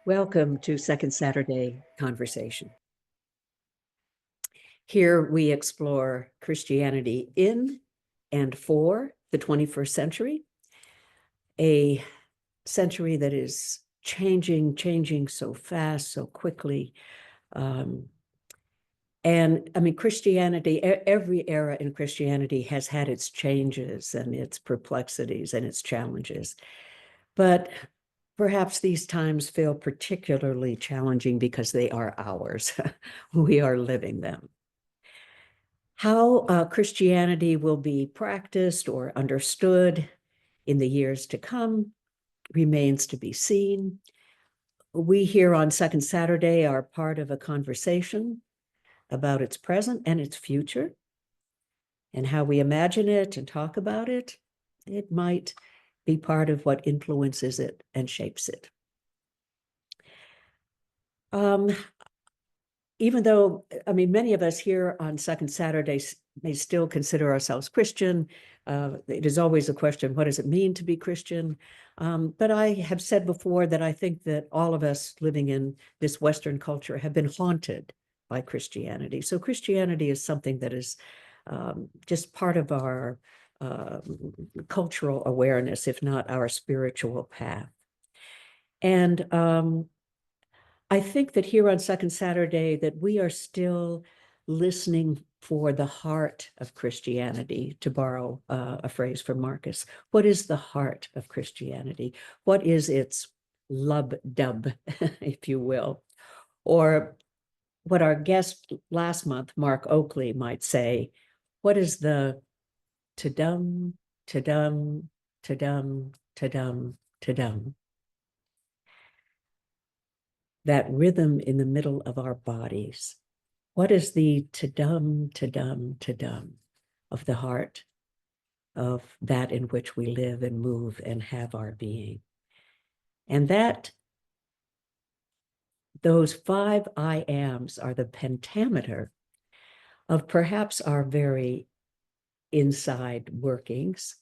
Welcome to Second Saturday Conversation. Here we explore Christianity in and for the 21st century, a century that is changing so fast, so quickly. And I mean, Christianity, every era in Christianity has had its changes and its perplexities and its challenges. But perhaps these times feel particularly challenging because they are ours. We are living them. How Christianity will be practiced or understood in the years to come remains to be seen. We here on Second Saturday are part of a conversation about its present and its future, and how we imagine it and talk about it. It might be part of what influences it and shapes it. Even though, I mean, many of us here on Second Saturday may still consider ourselves Christian, it is always a question, what does it mean to be Christian? But I have said before that I think that all of us living in this Western culture have been haunted by Christianity. So Christianity is something that is just part of our cultural awareness, if not our spiritual path. And I think that here on Second Saturday that we are still listening for the heart of Christianity, to borrow a phrase from Marcus. What is the heart of Christianity? What is its lub-dub, if you will? Or what our guest last month, Mark Oakley, might say, what is the ta-dum, ta-dum, ta-dum, ta-dum, ta-dum? That rhythm in the middle of our bodies. What is the ta-dum, ta-dum, ta-dum of the heart of that in which we live and move and have our being? And that those 5 I ams are the pentameter of perhaps our very inside workings.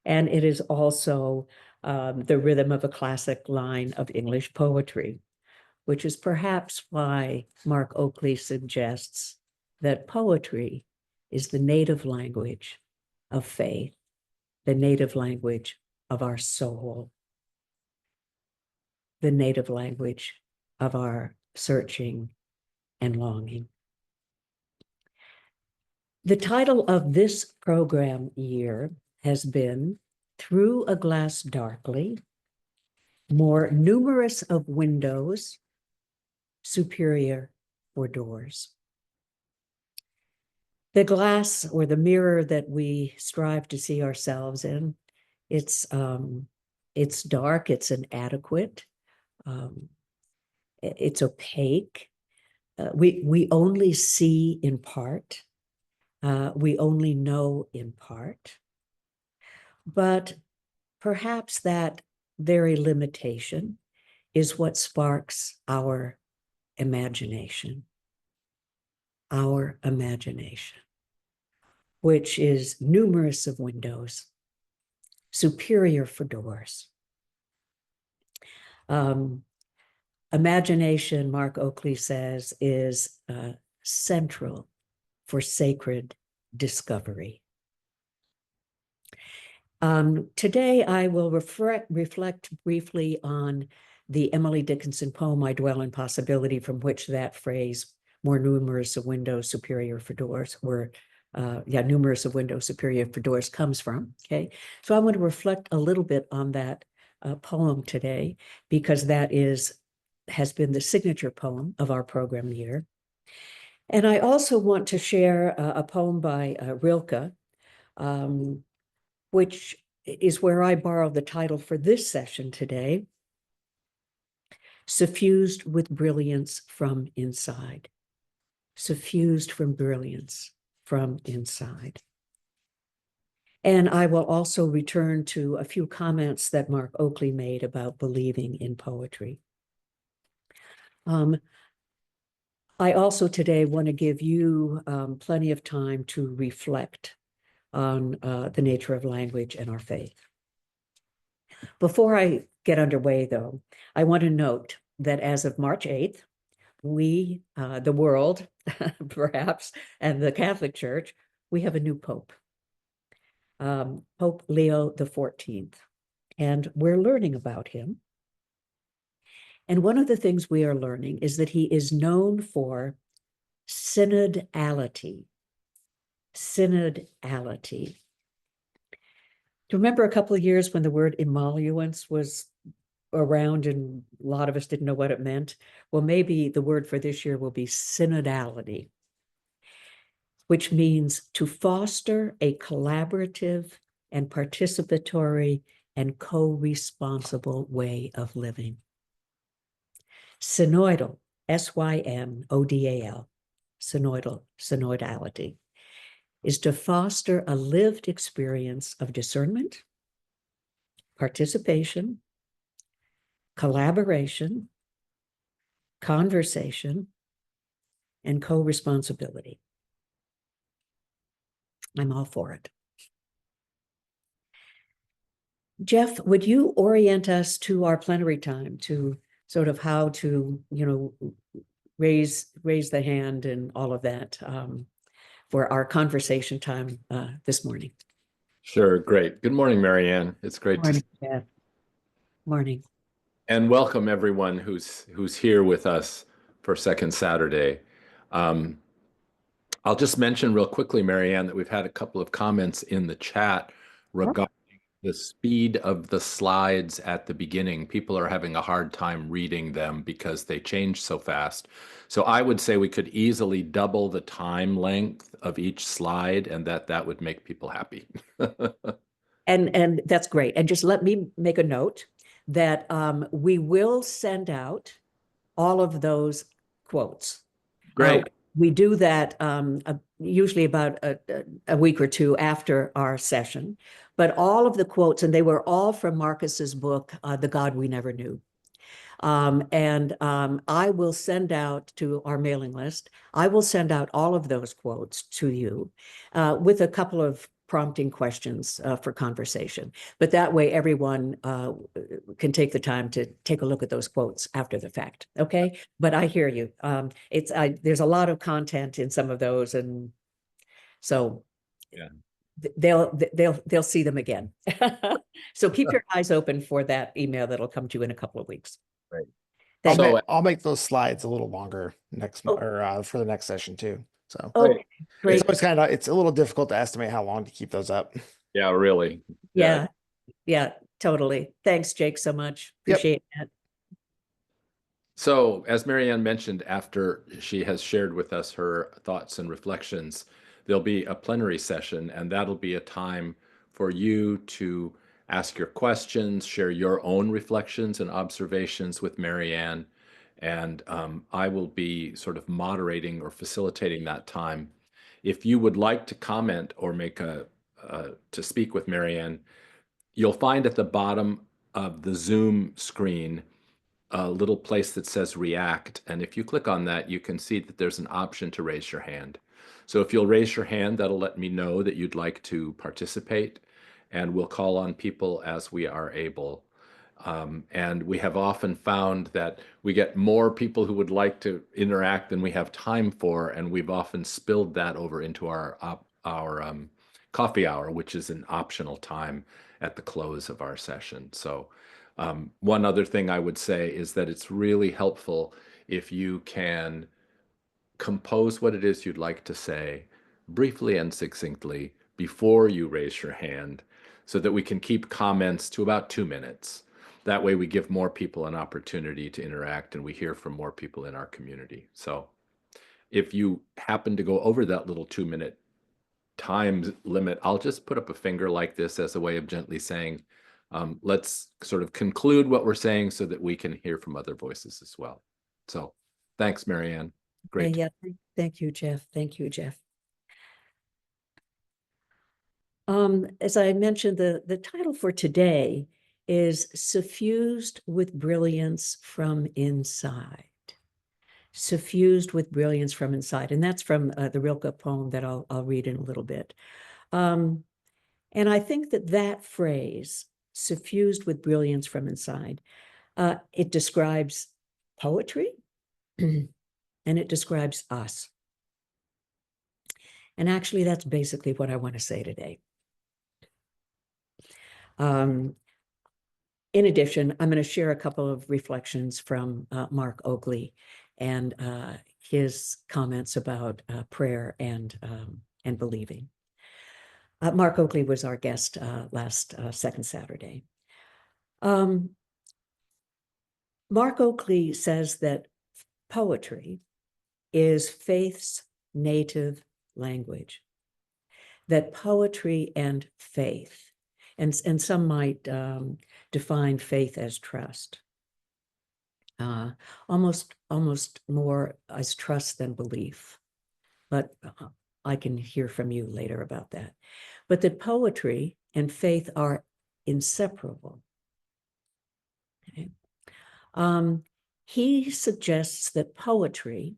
And it is also the rhythm of a classic line of English poetry, which is perhaps why Mark Oakley suggests that poetry is the native language of faith, the native language of our soul, the native language of our searching and longing. The title of this program year has been Through a Glass Darkly, More Numerous of Windows, Superior for Doors. The glass or the mirror that we strive to see ourselves in, it's dark, it's inadequate, it's opaque. We only see in part. We only know in part. But perhaps that very limitation is what sparks our imagination, which is numerous of windows, superior for doors. Imagination, Mark Oakley says, is central for sacred discovery. Today, I will reflect briefly on the Emily Dickinson poem, I Dwell in Possibility, from which that phrase, more numerous of windows, superior for doors, numerous of windows, superior for doors, comes from, okay? So I want to reflect a little bit on that poem today, because that has been the signature poem of our program year. And I also want to share a poem by Rilke, which is where I borrowed the title for this session today, Suffused with Brilliance from Inside. Suffused from brilliance from inside. And I will also return to a few comments that Mark Oakley made about believing in poetry. I also today want to give you plenty of time to reflect on the nature of language and our faith. Before I get underway, though, I want to note that as of March 8th, we, the world, perhaps, and the Catholic Church, we have a new Pope, Pope Leo XIV, and we're learning about him. And one of the things we are learning is that he is known for synodality. Synodality. Do you remember a couple of years when the word emoluence was around and a lot of us didn't know what it meant? Well, maybe the word for this year will be synodality, which means to foster a collaborative and participatory and co-responsible way of living. Synodal, synodal, synodality, is to foster a lived experience of discernment, participation, collaboration, conversation, and co-responsibility. I'm all for it. Jeff, would you orient us to our plenary time, to sort of how to, raise the hand and all of that for our conversation time this morning? Sure, great. Good morning, Marianne. It's great Morning, to Jeff. Morning. And welcome everyone who's here with us for Second Saturday. I'll just mention real quickly, Marianne, that we've had a couple of comments in the chat regarding the speed of the slides at the beginning. People are having a hard time reading them because they change so fast. So I would say we could easily double the time length of each slide, and that would make people happy. And that's great. And just let me make a note that we will send out all of those quotes. Great. We do that usually about a week or two after our session, but all of the quotes, and they were all from Marcus's book, The God We Never Knew. I will send out to our mailing list, I will send out all of those quotes to you with a couple of prompting questions for conversation. But that way everyone can take the time to take a look at those quotes after the fact, okay? But I hear you. There's a lot of content in some of those, and so yeah. They'll see them again. So keep your eyes open for that email that'll come to you in a couple of weeks. Right. I'll make those slides a little longer next month or for the next session too. So okay, great. It's always it's a little difficult to estimate how long to keep those up. Yeah, really. Yeah, totally. Thanks, Jake, so much. Appreciate that. So as Marianne mentioned, after she has shared with us her thoughts and reflections, there'll be a plenary session, and that'll be a time for you to ask your questions, share your own reflections and observations with Marianne, and I will be sort of moderating or facilitating that time. If you would like to comment or to speak with Marianne, you'll find at the bottom of the Zoom screen a little place that says react. And if you click on that, you can see that there's an option to raise your hand. So if you'll raise your hand, that'll let me know that you'd like to participate, and we'll call on people as we are able. And we have often found that we get more people who would like to interact than we have time for, and we've often spilled that over into our coffee hour, which is an optional time at the close of our session. So one other thing I would say is that it's really helpful if you can compose what it is you'd like to say briefly and succinctly before you raise your hand, so that we can keep comments to about 2 minutes. That way we give more people an opportunity to interact and we hear from more people in our community. So if you happen to go over that little 2-minute time limit, I'll just put up a finger like this as a way of gently saying, let's sort of conclude what we're saying so that we can hear from other voices as well. So thanks, Marianne. Great. Yeah, thank you, Jeff. Thank you, Jeff. As I mentioned, the title for today is Suffused with Brilliance from Inside. Suffused with Brilliance from Inside. And that's from the Rilke poem that I'll read in a little bit. And I think that phrase, suffused with brilliance from inside, it describes poetry, and it describes us. And actually, that's basically what I want to say today. In addition, I'm going to share a couple of reflections from Mark Oakley and his comments about prayer and believing. Mark Oakley was our guest last second Saturday. Mark Oakley says that poetry is faith's native language, that poetry and faith, and some might define faith as trust, almost more as trust than belief, but I can hear from you later about that. But that poetry and faith are inseparable. Okay. He suggests that poetry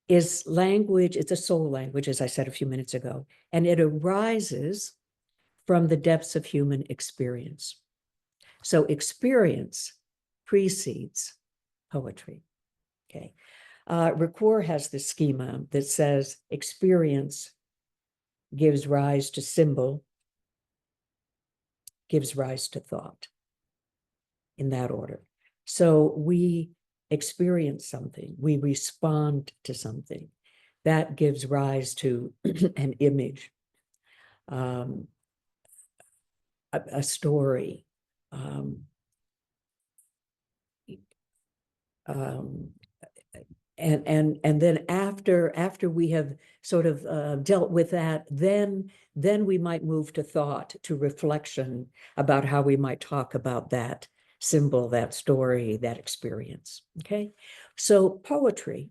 is language, it's a soul language, as I said a few minutes ago, and it arises from the depths of human experience. So experience precedes poetry, okay? Ricoeur has this schema that says experience gives rise to symbol, gives rise to thought, in that order. So we experience something, we respond to something, that gives rise to an image, a story, and then after we have sort of dealt with that, then we might move to thought, to reflection about how we might talk about that symbol, that story, that experience. Okay, so poetry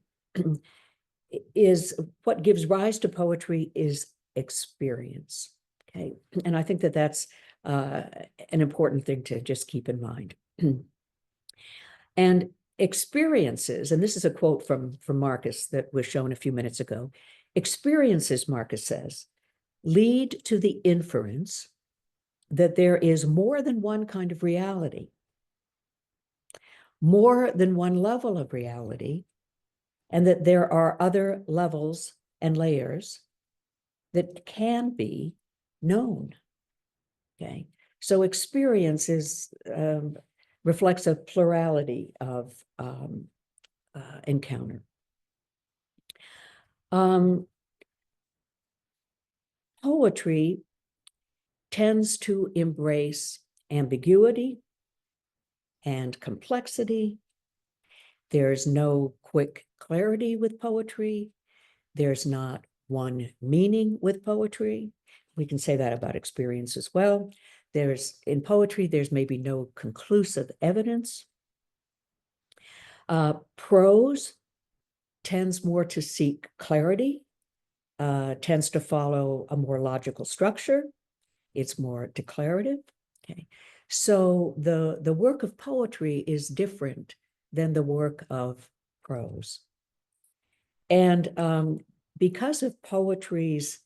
is what gives rise to poetry is experience. Okay, and I think that that's an important thing to just keep in mind. And experiences, and this is a quote from Marcus that was shown a few minutes ago, experiences, Marcus says, lead to the inference that there is more than one kind of reality, more than one level of reality, and that there are other levels and layers that can be known. Okay, so experience is reflects a plurality of encounter. Poetry tends to embrace ambiguity and complexity. There's no quick clarity with poetry. There's not one meaning with poetry. We can say that about experience as well. In poetry, there's maybe no conclusive evidence. Prose tends more to seek clarity, tends to follow a more logical structure. It's more declarative. Okay, so the work of poetry is different than the work of prose. And because of poetry's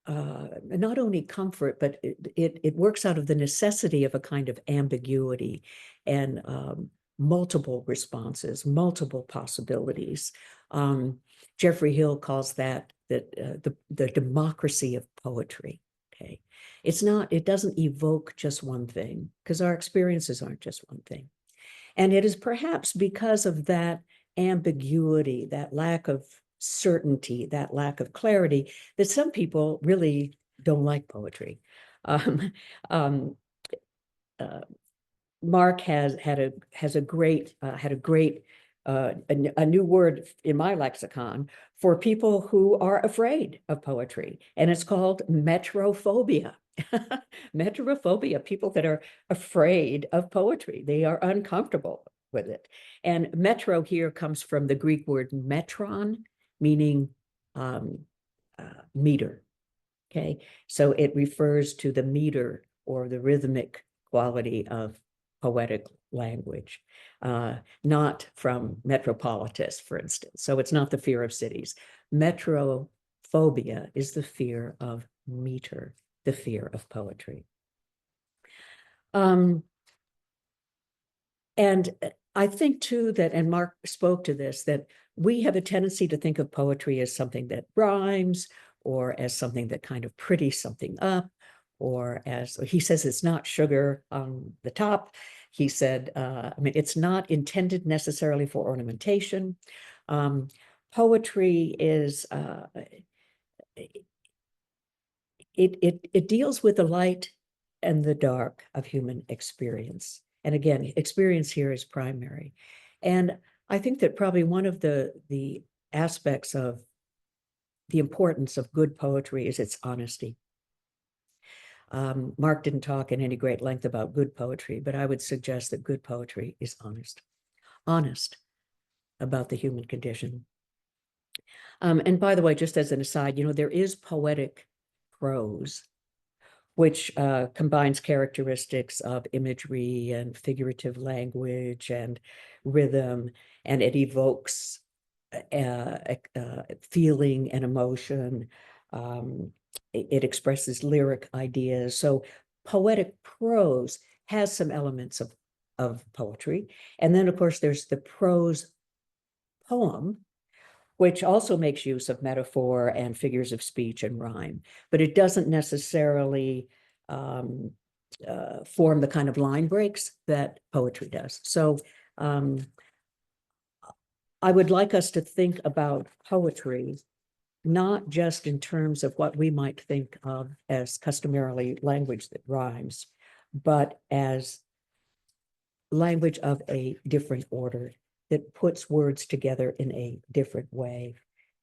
not only comfort, but it works out of the necessity of a kind of ambiguity and multiple responses, multiple possibilities. Jeffrey Hill calls that the democracy of poetry. Okay, it doesn't evoke just one thing, because our experiences aren't just one thing. And it is perhaps because of that ambiguity, that lack of certainty, that lack of clarity, that some people really don't like poetry. Mark had a great a new word in my lexicon for people who are afraid of poetry, and it's called metrophobia. Metrophobia, people that are afraid of poetry. They are uncomfortable with it. And metro here comes from the Greek word metron, meaning meter. Okay, so it refers to the meter or the rhythmic quality of poetic language, not from metropolitus, for instance. So it's not the fear of cities. Metrophobia is the fear of meter, the fear of poetry. And I think too that, and Mark spoke to this, that we have a tendency to think of poetry as something that rhymes, or as something that kind of pretties something up, or as he says, it's not sugar on the top. He said, I mean, it's not intended necessarily for ornamentation. Poetry is, it deals with the light and the dark of human experience. And again, experience here is primary. And I think that probably one of the aspects of the importance of good poetry is its honesty. Mark didn't talk in any great length about good poetry, but I would suggest that good poetry is honest about the human condition. And by the way, just as an aside, there is poetic prose, which combines characteristics of imagery and figurative language and rhythm, and it evokes feeling and emotion. It expresses lyric ideas. So poetic prose has some elements of poetry. And then, of course, there's the prose poem, which also makes use of metaphor and figures of speech and rhyme, but it doesn't necessarily form the kind of line breaks that poetry does. So I would like us to think about poetry, not just in terms of what we might think of as customarily language that rhymes, but as language of a different order that puts words together in a different way.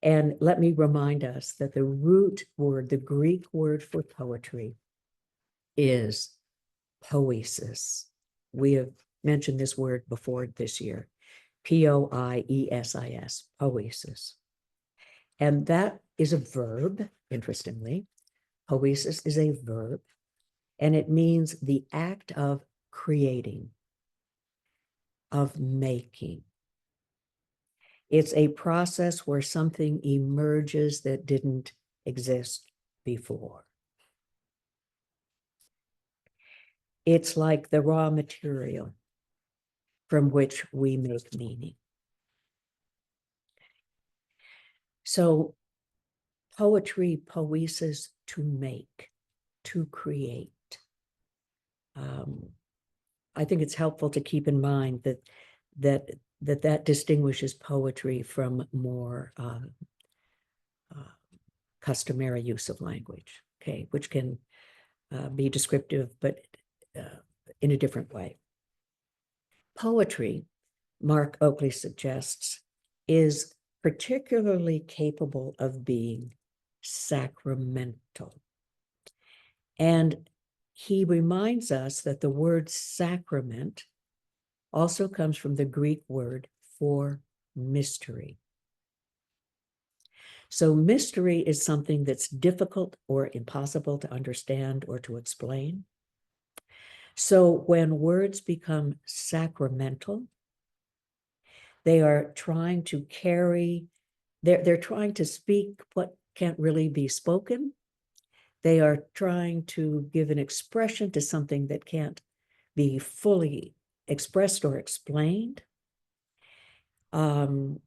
And let me remind us that the root word, the Greek word for poetry, is poiesis. We have mentioned this word before this year, Poiesis, poiesis. And that is a verb, interestingly. Poiesis is a verb, and it means the act of creating, of making. It's a process where something emerges that didn't exist before. It's like the raw material from which we make meaning. So poetry, poiesis, to make, to create. I think it's helpful to keep in mind that distinguishes poetry from more customary use of language, okay, which can be descriptive, but in a different way. Poetry, Mark Oakley suggests, is particularly capable of being sacramental. And he reminds us that the word sacrament also comes from the Greek word for mystery. So mystery is something that's difficult or impossible to understand or to explain. So when words become sacramental, they are trying to carry, they're trying to speak what can't really be spoken. They are trying to give an expression to something that can't be fully expressed or explained. And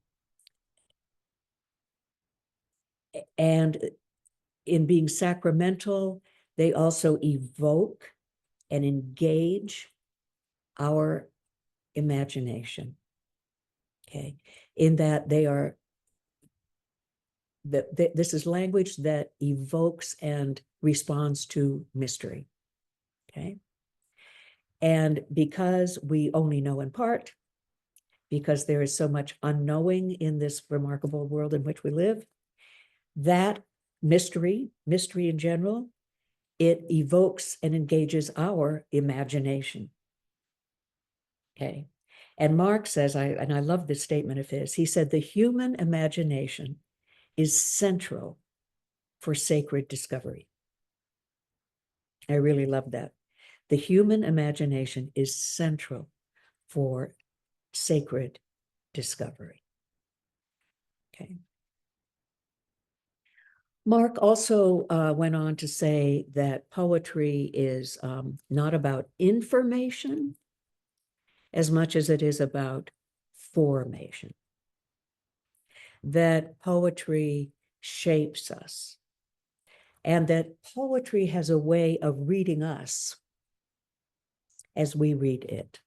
in being sacramental, they also evoke and engage our imagination. Okay, in that they are, this is language that evokes and responds to mystery. Okay, and because we only know in part, because there is so much unknowing in this remarkable world in which we live, that mystery in general, it evokes and engages our imagination. Okay. And Mark says, and I love this statement of his, he said, the human imagination is central for sacred discovery. I really love that. The human imagination is central for sacred discovery. Okay. Mark also went on to say that poetry is not about information, as much as it is about formation. That poetry shapes us, and that poetry has a way of reading us as we read it.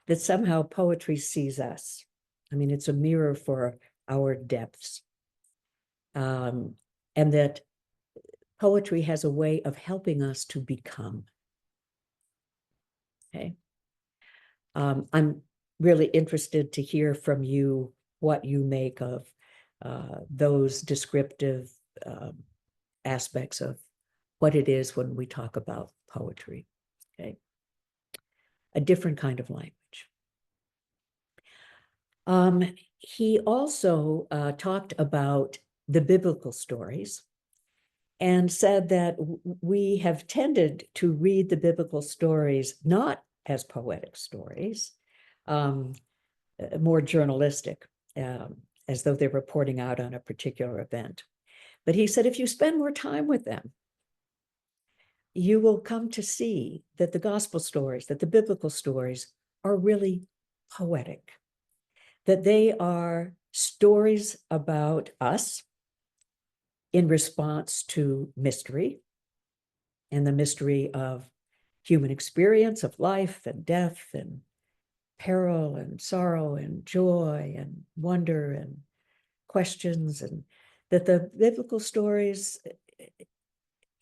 That somehow poetry sees us. I mean, it's a mirror for our depths. And that poetry has a way of helping us to become. Okay. I'm really interested to hear from you what you make of those descriptive aspects of what it is when we talk about poetry. Okay. A different kind of language. He also talked about the biblical stories and said that we have tended to read the biblical stories not as poetic stories, more journalistic, as though they're reporting out on a particular event. But he said, if you spend more time with them, you will come to see that the gospel stories, that the biblical stories are really poetic, that they are stories about us in response to mystery, and the mystery of human experience, of life and death and peril and sorrow and joy and wonder and questions, and that the biblical stories,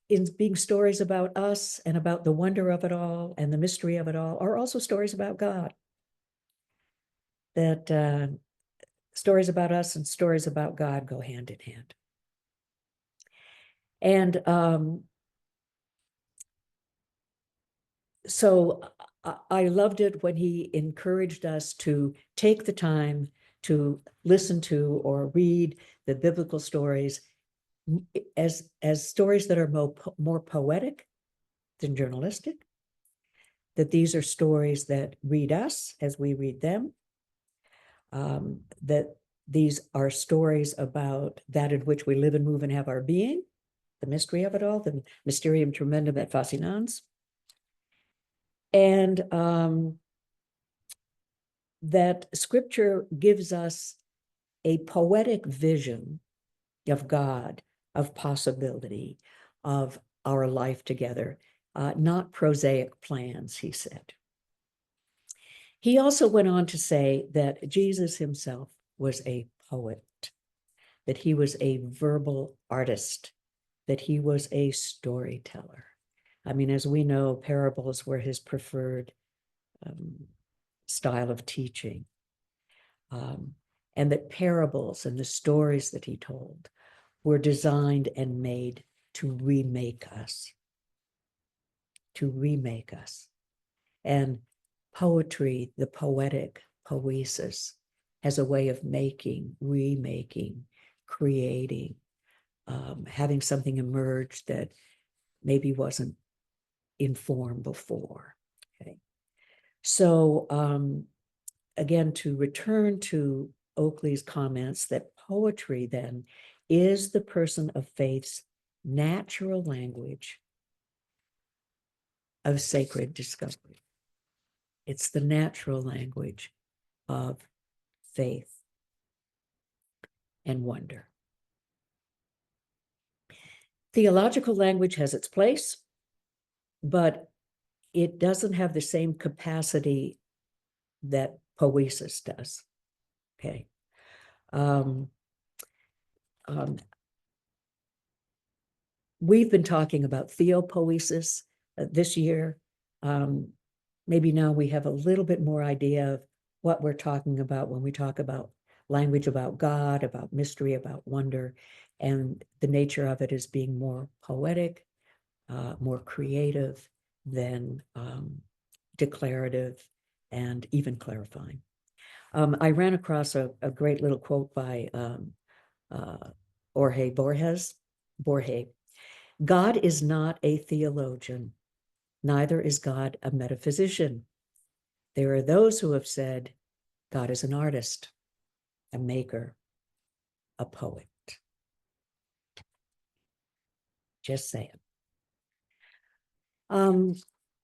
in being stories about us and about the wonder of it all and the mystery of it all, are also stories about God. That stories about us and stories about God go hand in hand. And so I loved it when he encouraged us to take the time to listen to or read the biblical stories as stories that are more poetic than journalistic, that these are stories that read us as we read them, that these are stories about that in which we live and move and have our being, the mystery of it all, the mysterium tremendum et fascinans. And that scripture gives us a poetic vision of God, of possibility, of our life together, not prosaic plans, he said. He also went on to say that Jesus himself was a poet, that he was a verbal artist, that he was a storyteller. I mean, as we know, parables were his preferred style of teaching. And that parables and the stories that he told were designed and made to remake us, And poetry, the poetic, poiesis, has a way of making, remaking, creating, having something emerge that maybe wasn't in form before. Okay. So again, to return to Oakley's comments, that poetry then is the person of faith's natural language of sacred discovery. It's the natural language of faith and wonder. Theological language has its place, but it doesn't have the same capacity that poiesis does. Okay. We've been talking about theopoiesis this year. Maybe now we have a little bit more idea of what we're talking about when we talk about language about God, about mystery, about wonder, and the nature of it is being more poetic, more creative than declarative and even clarifying. I ran across a great little quote by Jorge Borges. God is not a theologian, neither is God a metaphysician. There are those who have said God is an artist, a maker, a poet. Just saying.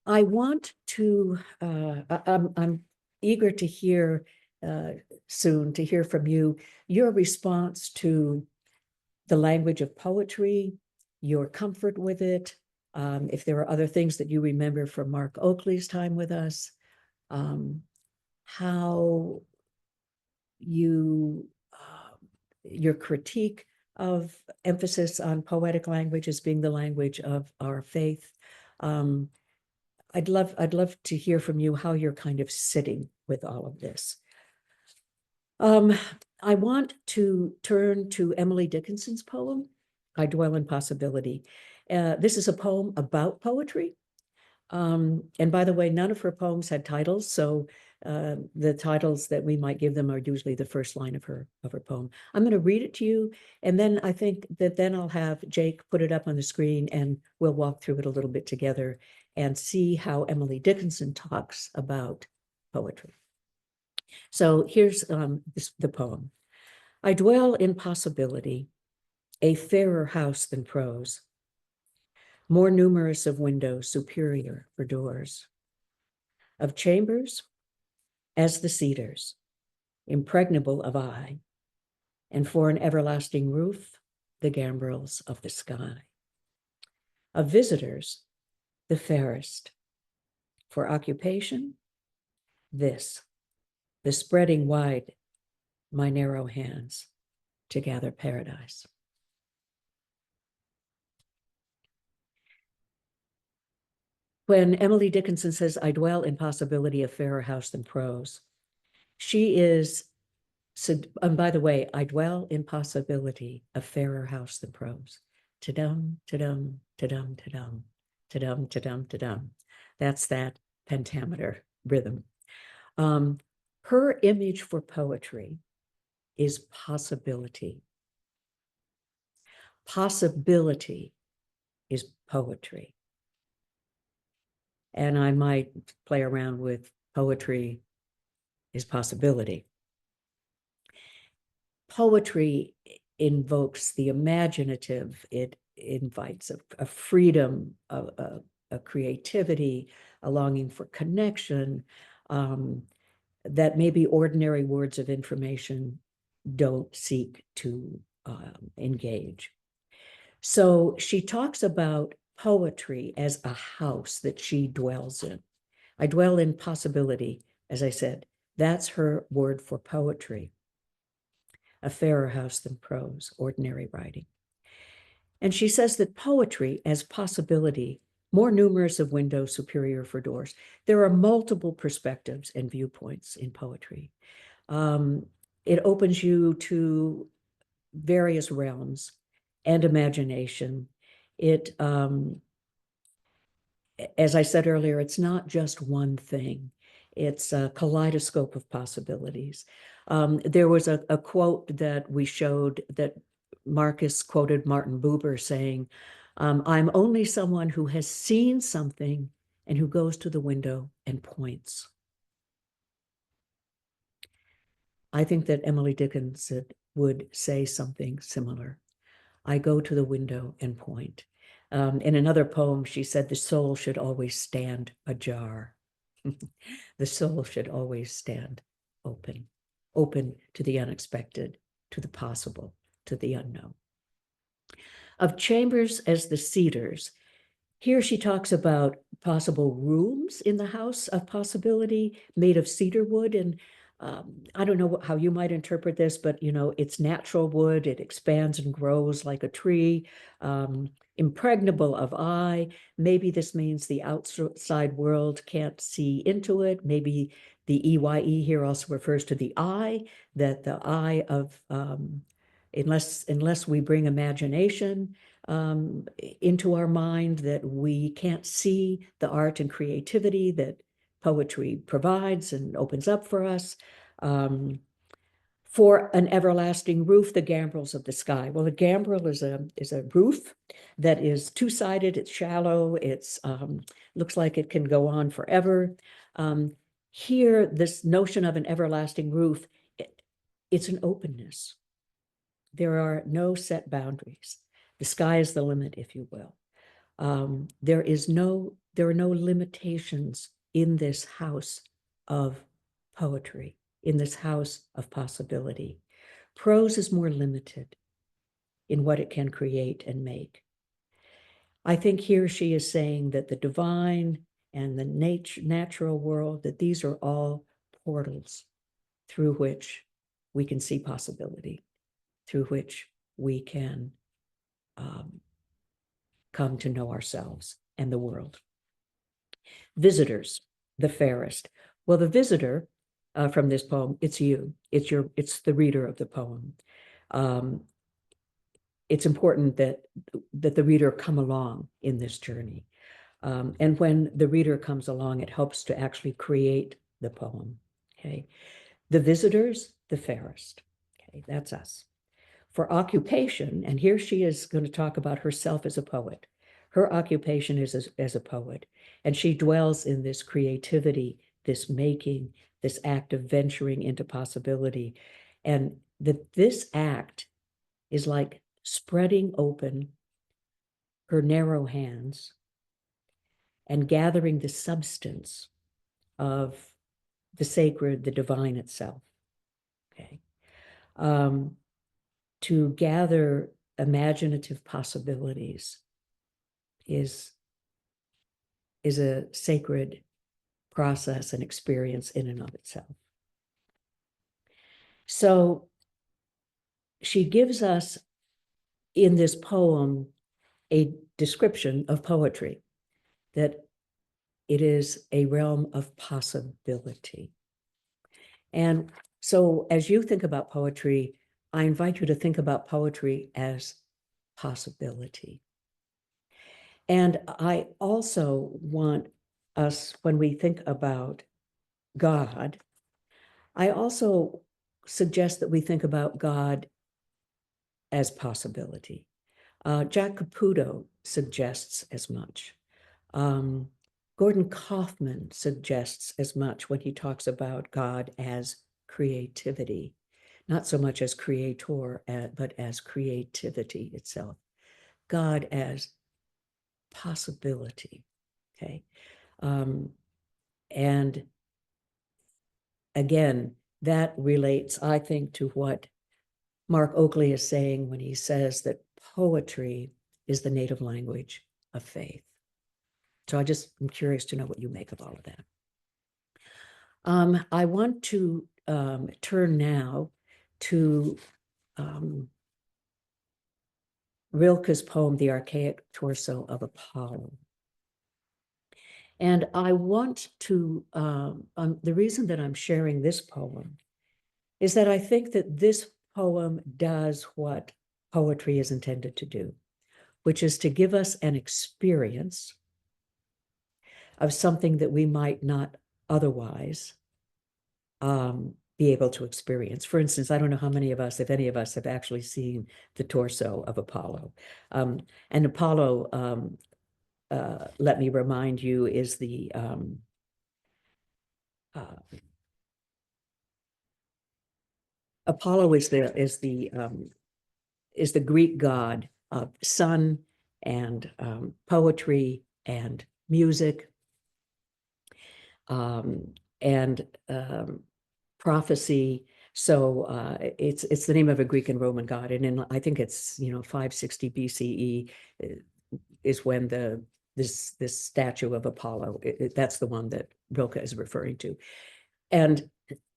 I want to, I'm eager to hear soon, to hear from you, your response to the language of poetry, your comfort with it, if there are other things that you remember from Mark Oakley's time with us, how you, your critique of emphasis on poetic language as being the language of our faith. I'd love to hear from you how you're kind of sitting with all of this. I want to turn to Emily Dickinson's poem, I Dwell in Possibility. This is a poem about poetry. And by the way, none of her poems had titles, so the titles that we might give them are usually the first line of her poem. I'm going to read it to you, and then I think that then I'll have Jake put it up on the screen, and we'll walk through it a little bit together and see how Emily Dickinson talks about poetry. So here's the poem. I dwell in possibility, a fairer house than prose, more numerous of windows, superior for doors, of chambers as the cedars, impregnable of eye, and for an everlasting roof, the gambrels of the sky. Of visitors, the fairest, for occupation, this, the spreading wide my narrow hands to gather paradise. When Emily Dickinson says, I dwell in possibility, a fairer house than prose, she is, and by the way, I dwell in possibility, a fairer house than prose. Ta-dum, ta-dum, ta-dum, ta-dum, ta-dum, ta-dum, ta-dum. That's that pentameter rhythm. Her image for poetry is possibility. Possibility is poetry. And I might play around with poetry is possibility. Poetry invokes the imaginative. It invites a freedom, a creativity, a longing for connection that maybe ordinary words of information don't seek to engage. So she talks about poetry as a house that she dwells in. I dwell in possibility, as I said. That's her word for poetry. A fairer house than prose, ordinary writing. And she says that poetry as possibility, more numerous of windows, superior for doors. There are multiple perspectives and viewpoints in poetry. It opens you to various realms and imagination. It, as I said earlier, it's not just one thing. It's a kaleidoscope of possibilities. There was a quote that we showed that Marcus quoted Martin Buber saying, I'm only someone who has seen something and who goes to the window and points. I think that Emily Dickinson would say something similar. I go to the window and point. In another poem, she said, the soul should always stand ajar. The soul should always stand open, open to the unexpected, to the possible, to the unknown. Of chambers as the cedars, here she talks about possible rooms in the house of possibility made of cedar wood. And I don't know how you might interpret this, but, you know, it's natural wood. It expands and grows like a tree, impregnable of eye. Maybe this means the outside world can't see into it. Maybe the EYE here also refers to the eye, that the eye of, unless we bring imagination into our mind, that we can't see the art and creativity that poetry provides and opens up for us. For an everlasting roof, the gambrels of the sky. Well, a gambrel is a roof that is two-sided. It's shallow. It's looks like it can go on forever. Here, this notion of an everlasting roof, it's an openness. There are no set boundaries. The sky is the limit, if you will. There are no limitations in this house of poetry, in this house of possibility. Prose is more limited in what it can create and make. I think here she is saying that the divine and the natural world, that these are all portals through which we can see possibility, through which we can come to know ourselves and the world. Visitors, the fairest. Well, the visitor from this poem, it's you. It's the reader of the poem. It's important that the reader come along in this journey. And when the reader comes along, it helps to actually create the poem. Okay. The visitors, the fairest. Okay, that's us. For occupation, and here she is going to talk about herself as a poet. Her occupation is as a poet, and she dwells in this creativity, this making, this act of venturing into possibility. And this act is like spreading open her narrow hands and gathering the substance of the sacred, the divine itself. Okay. To gather imaginative possibilities is a sacred process and experience in and of itself. So she gives us in this poem a description of poetry, that it is a realm of possibility. And so as you think about poetry, I invite you to think about poetry as possibility. And I also want us, when we think about God, I also suggest that we think about God as possibility. Jack Caputo suggests as much. Gordon Kaufman suggests as much when he talks about God as creativity, not so much as creator, but as creativity itself. God as possibility, okay? And again, that relates, I think, to what Mark Oakley is saying when he says that poetry is the native language of faith. So I'm curious to know what you make of all of that. I want to turn now to Rilke's poem, The Archaic Torso of Apollo. And I want to, the reason that I'm sharing this poem is that I think that this poem does what poetry is intended to do, which is to give us an experience of something that we might not otherwise be able to experience. For instance, I don't know how many of us, if any of us, have actually seen the torso of Apollo. And Apollo, let me remind you, is the Apollo is the Greek god of sun and poetry and music and prophecy. So it's the name of a Greek and Roman god, and I think it's 560 BCE is when this statue of Apollo, that's the one that Rilke is referring to. And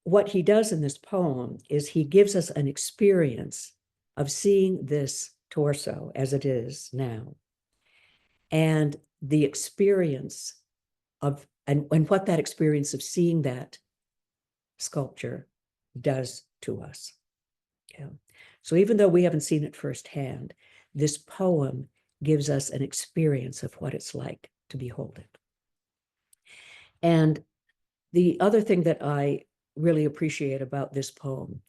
what he does in this poem is he gives us an experience of seeing this torso as it is now, and the experience of and what that experience of seeing that sculpture does to us. Yeah. So even though we haven't seen it firsthand, this poem gives us an experience of what it's like to behold it. And the other thing that I really appreciate about this poem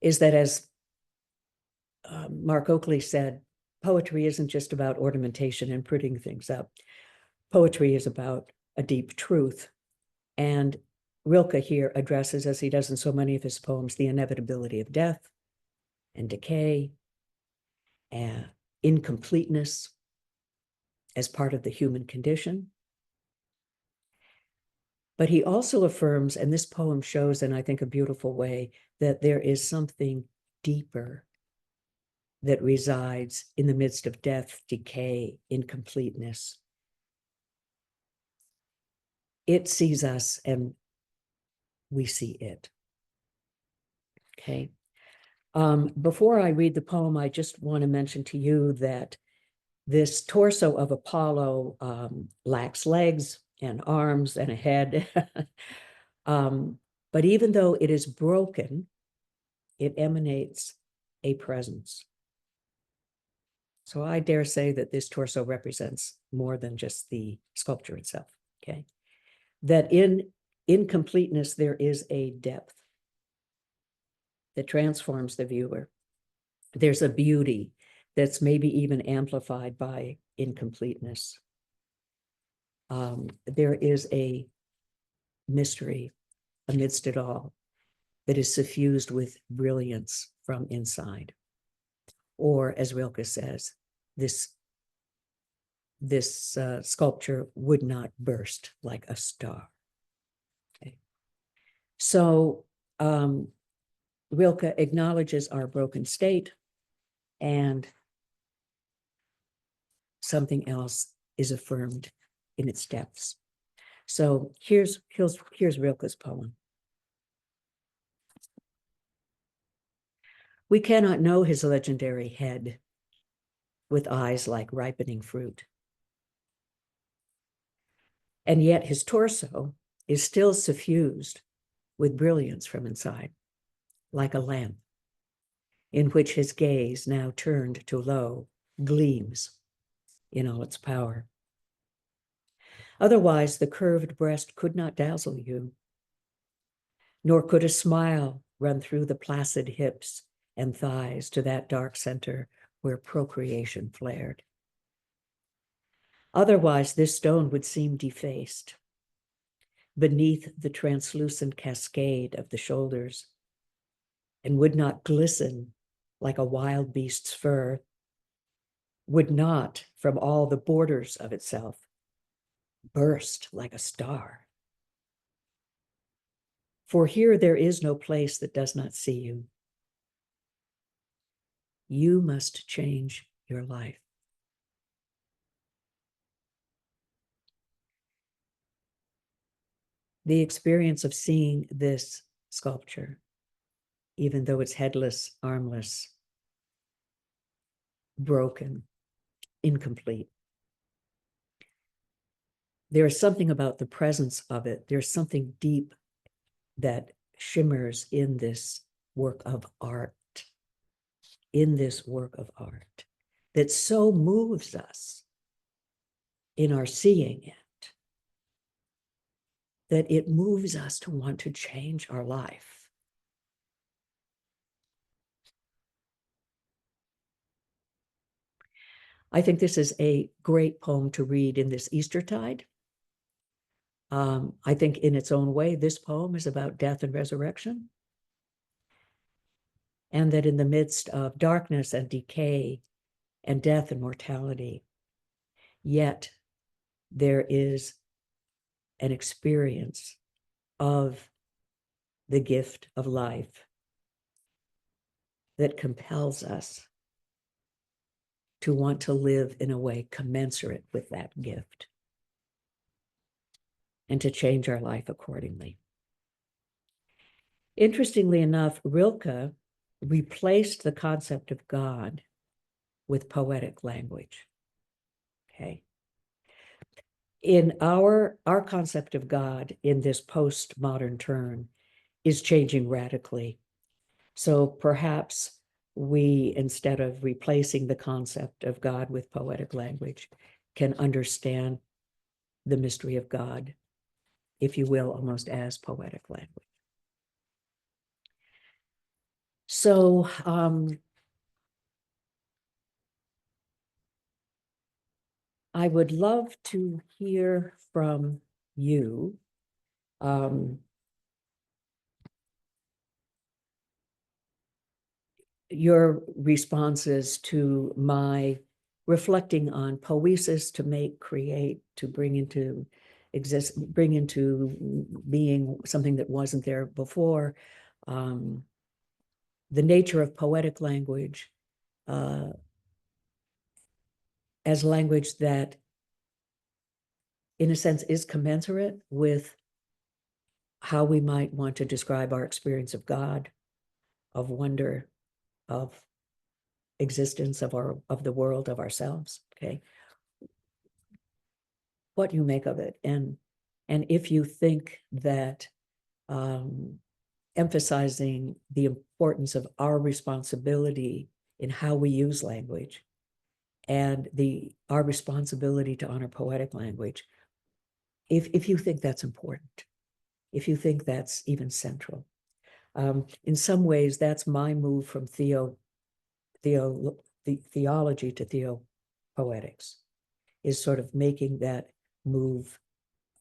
is that, as Mark Oakley said, poetry isn't just about ornamentation and prettying things up. Poetry is about a deep truth. And Rilke here addresses, as he does in so many of his poems, the inevitability of death and decay and incompleteness as part of the human condition. But he also affirms, and this poem shows in, I think, a beautiful way, that there is something deeper that resides in the midst of death, decay, incompleteness. It sees us and we see it. Okay. Before I read the poem, I just want to mention to you that this torso of Apollo lacks legs and arms and a head. But even though it is broken, it emanates a presence. So I dare say that this torso represents more than just the sculpture itself, okay? That in incompleteness, there is a depth that transforms the viewer. There's a beauty that's maybe even amplified by incompleteness. There is a mystery amidst it all that is suffused with brilliance from inside. Or, as Rilke says, this sculpture would not burst like a star. Okay. So Rilke acknowledges our broken state, and something else is affirmed in its depths. So here's Rilke's poem. We cannot know his legendary head with eyes like ripening fruit. And yet his torso is still suffused with brilliance from inside, like a lamp, in which his gaze, now turned to low, gleams in all its power. Otherwise, the curved breast could not dazzle you, nor could a smile run through the placid hips and thighs to that dark center where procreation flared. Otherwise, this stone would seem defaced beneath the translucent cascade of the shoulders, and would not glisten like a wild beast's fur, would not, from all the borders of itself, burst like a star. For here there is no place that does not see you. You must change your life. The experience of seeing this sculpture, even though it's headless, armless, broken, incomplete. There is something about the presence of it. There's something deep that shimmers in this work of art, that so moves us in our seeing it, that it moves us to want to change our life. I think this is a great poem to read in this Eastertide. I think in its own way, this poem is about death and resurrection. And that in the midst of darkness and decay and death and mortality, yet there is an experience of the gift of life that compels us to want to live in a way commensurate with that gift and to change our life accordingly. Interestingly enough, Rilke replaced the concept of God with poetic language. Okay. In our concept of God in this postmodern turn is changing radically. So perhaps we, instead of replacing the concept of God with poetic language, can understand the mystery of God, if you will, almost as poetic language. So I would love to hear from you. Your responses to my reflecting on poiesis, to make, create, to bring into being something that wasn't there before. The nature of poetic language as language that, in a sense, is commensurate with how we might want to describe our experience of God, of wonder, of existence, of the world, of ourselves. Okay, what you make of it, and if you think that emphasizing the importance of our responsibility in how we use language, and our responsibility to honor poetic language, if you think that's important, if you think that's even central. In some ways, that's my move from theology to theopoetics, is sort of making that move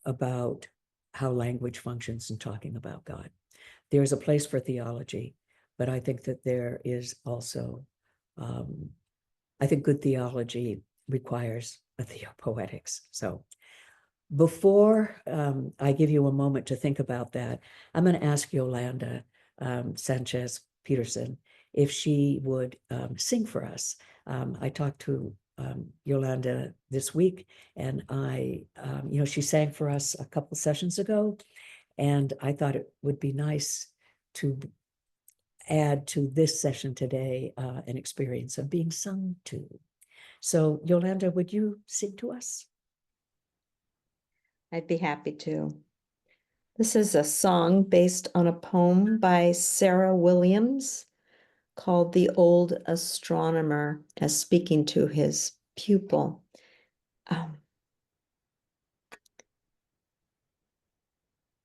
about how language functions and talking about God. There's a place for theology, but I think that there is also, I think good theology requires a theopoetics. So before I give you a moment to think about that, I'm going to ask Yolanda Sanchez Peterson if she would sing for us. I talked to Yolanda this week, and she sang for us a couple sessions ago, and I thought it would be nice to add to this session today an experience of being sung to. So Yolanda, would you sing to us? I'd be happy to. This is a song based on a poem by Sarah Williams called The Old Astronomer, as speaking to his pupil.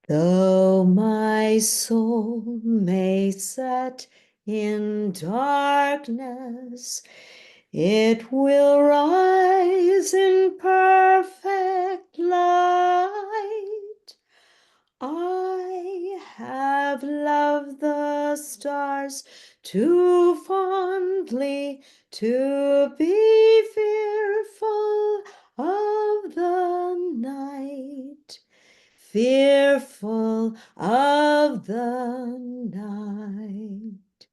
Though my soul may set in darkness, it will rise in perfect light. I have loved the stars too fondly to be fearful of the night. Fearful of the night.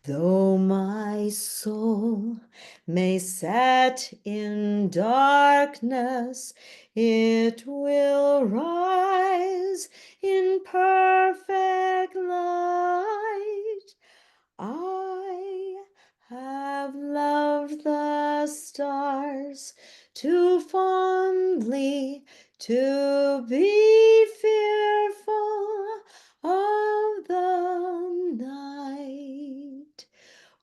Though my soul may set in darkness, it will rise in perfect light. I have loved the stars too fondly to be fearful of the night.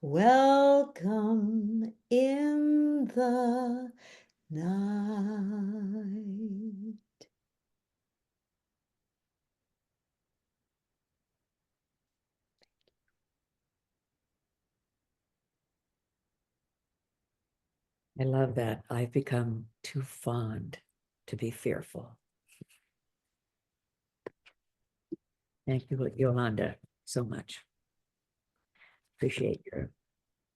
Welcome in the night. I love that. I've become too fond to be fearful. Thank you, Yolanda, so much. Appreciate your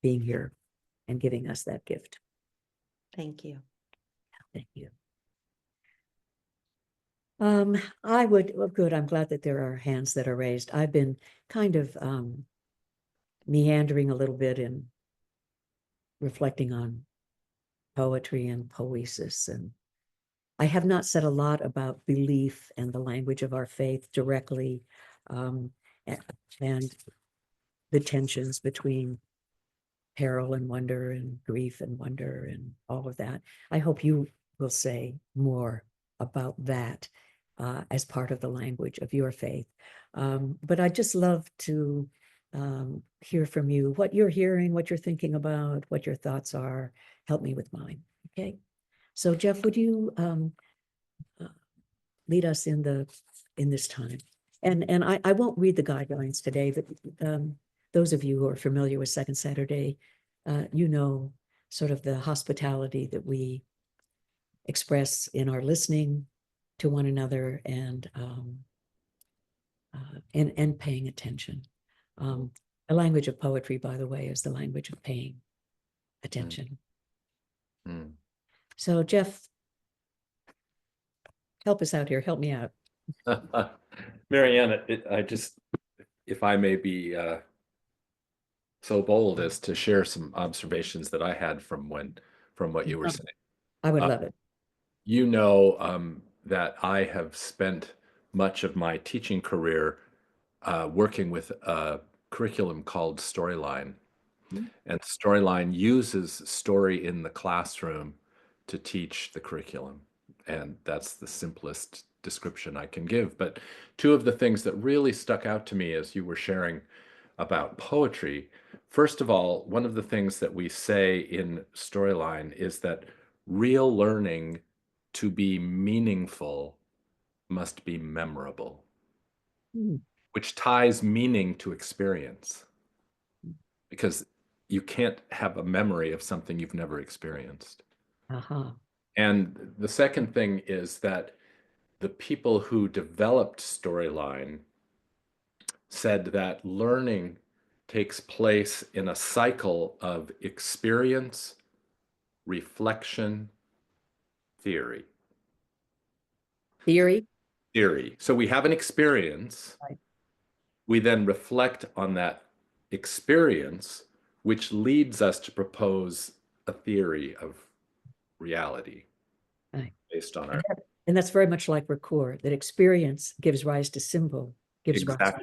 being here and giving us that gift. Thank you. Thank you. Well, good. I'm glad that there are hands that are raised. I've been kind of meandering a little bit in reflecting on poetry and poiesis, and I have not said a lot about belief and the language of our faith directly, and the tensions between peril and wonder and grief and wonder and all of that. I hope you will say more about that as part of the language of your faith. But I'd just love to hear from you, what you're hearing, what you're thinking about, what your thoughts are. Help me with mine, okay? So Jeff, would you lead us in this time? And I won't read the guidelines today, but those of you who are familiar with Second Saturday, you know sort of the hospitality that we express in our listening to one another and paying attention. The language of poetry, by the way, is the language of paying attention. Mm. So Jeff, help us out here. Help me out. Marianne, if I may be so bold as to share some observations that I had from what you were saying. I would Uh, love it. You know that I have spent much of my teaching career working with a curriculum called Storyline. Mhm. And Storyline uses story in the classroom to teach the curriculum. And that's the simplest description I can give. But two of the things that really stuck out to me as you were sharing about poetry, first of all, one of the things that we say in Storyline is that real learning to be meaningful must be memorable, Mm. which ties meaning to experience, because you can't have a memory of something you've never experienced. Uh-huh. And the second thing is that the people who developed Storyline said that learning takes place in a cycle of experience, reflection, theory. Theory. So we have an experience, Right. we then reflect on that experience, which leads us to propose a theory of reality Right. based on And our that's very much like Ricoeur, that experience gives rise to symbol, gives rise.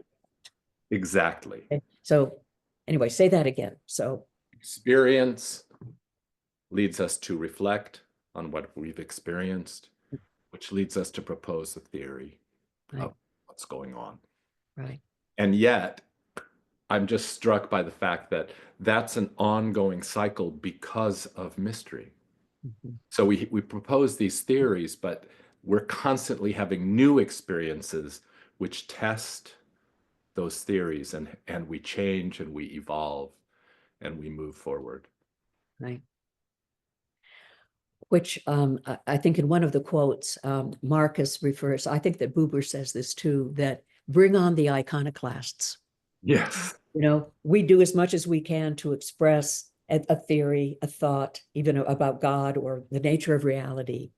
exactly. Okay. So anyway, say that again. So Experience leads us to reflect on what we've experienced, which leads us to propose a theory right, of what's going on. right. And yet, I'm just struck by the fact that that's an ongoing cycle because of mystery. Mhm. So we propose these theories, but we're constantly having new experiences which test those theories, and we change and we evolve and we move forward. Right. Which I think in one of the quotes, Marcus refers, I think that Buber says this too, that bring on the iconoclasts. Yes. You know, we do as much as we can to express a theory, a thought, even about God or the nature of reality,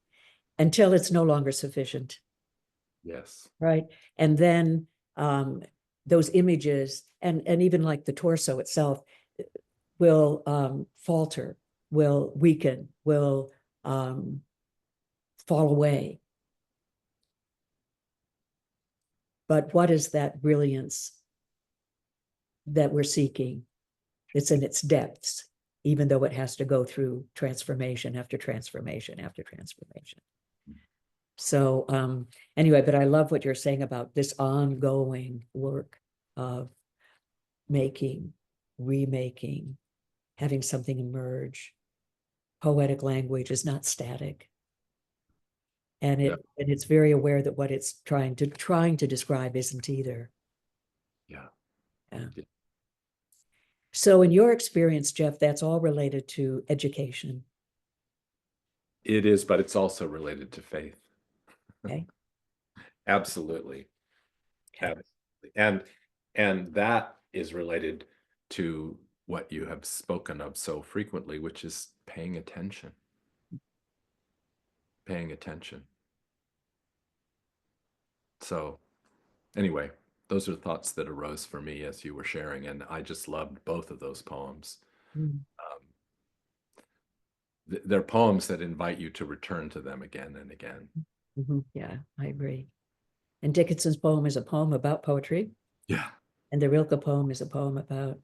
until it's no longer sufficient. Yes. Right. And then those images and even like the torso itself will falter, will weaken, will fall away. But what is that brilliance that we're seeking? It's in its depths, even though it has to go through transformation after transformation after transformation. So anyway, but I love what you're saying about this ongoing work of making, remaking, having something emerge. Poetic language is not static. And it's very aware that what it's trying to describe isn't either. Yeah. Yeah. So in your experience, Jeff, that's all related to education. It is, but it's also related to faith. Okay. Absolutely. Okay. Absolutely. And that is related to what you have spoken of so frequently, which is paying attention. Paying attention. So anyway, those are thoughts that arose for me as you were sharing, and I just loved both of those poems. Mm. They're poems that invite you to return to them again and again. Mm-hmm. Yeah, I agree. And Dickinson's poem is a poem about poetry. Yeah. And the Rilke poem is a poem about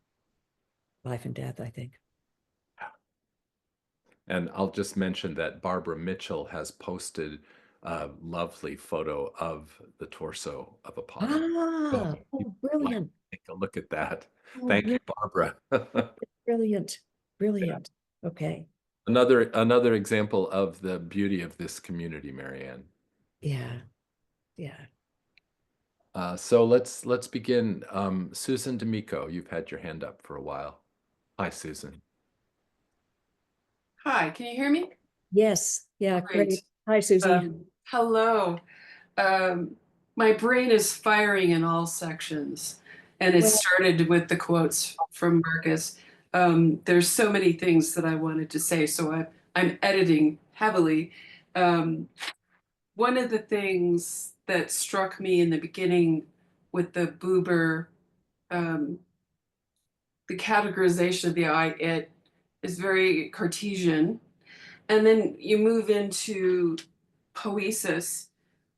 life and death, I think. And I'll just mention that Barbara Mitchell has posted a lovely photo of the torso of a poem. Ah, So oh, like, brilliant. take a look at that. Oh, Thank you, Barbara. brilliant. Brilliant. Okay. Another example of the beauty of this community, Marianne. Yeah. Yeah. So let's begin. Susan D'Amico, you've had your hand up for a while. Hi, Susan. Hi, can you hear me? Yes. Yeah. Great. Great. Hi, Susie. Hello. My brain is firing in all sections, and it Well- started with the quotes from Marcus. There's so many things that I wanted to say, so I'm editing heavily. One of the things that struck me in the beginning with the Buber, the categorization of the I, it is very Cartesian. And then you move into Poiesis,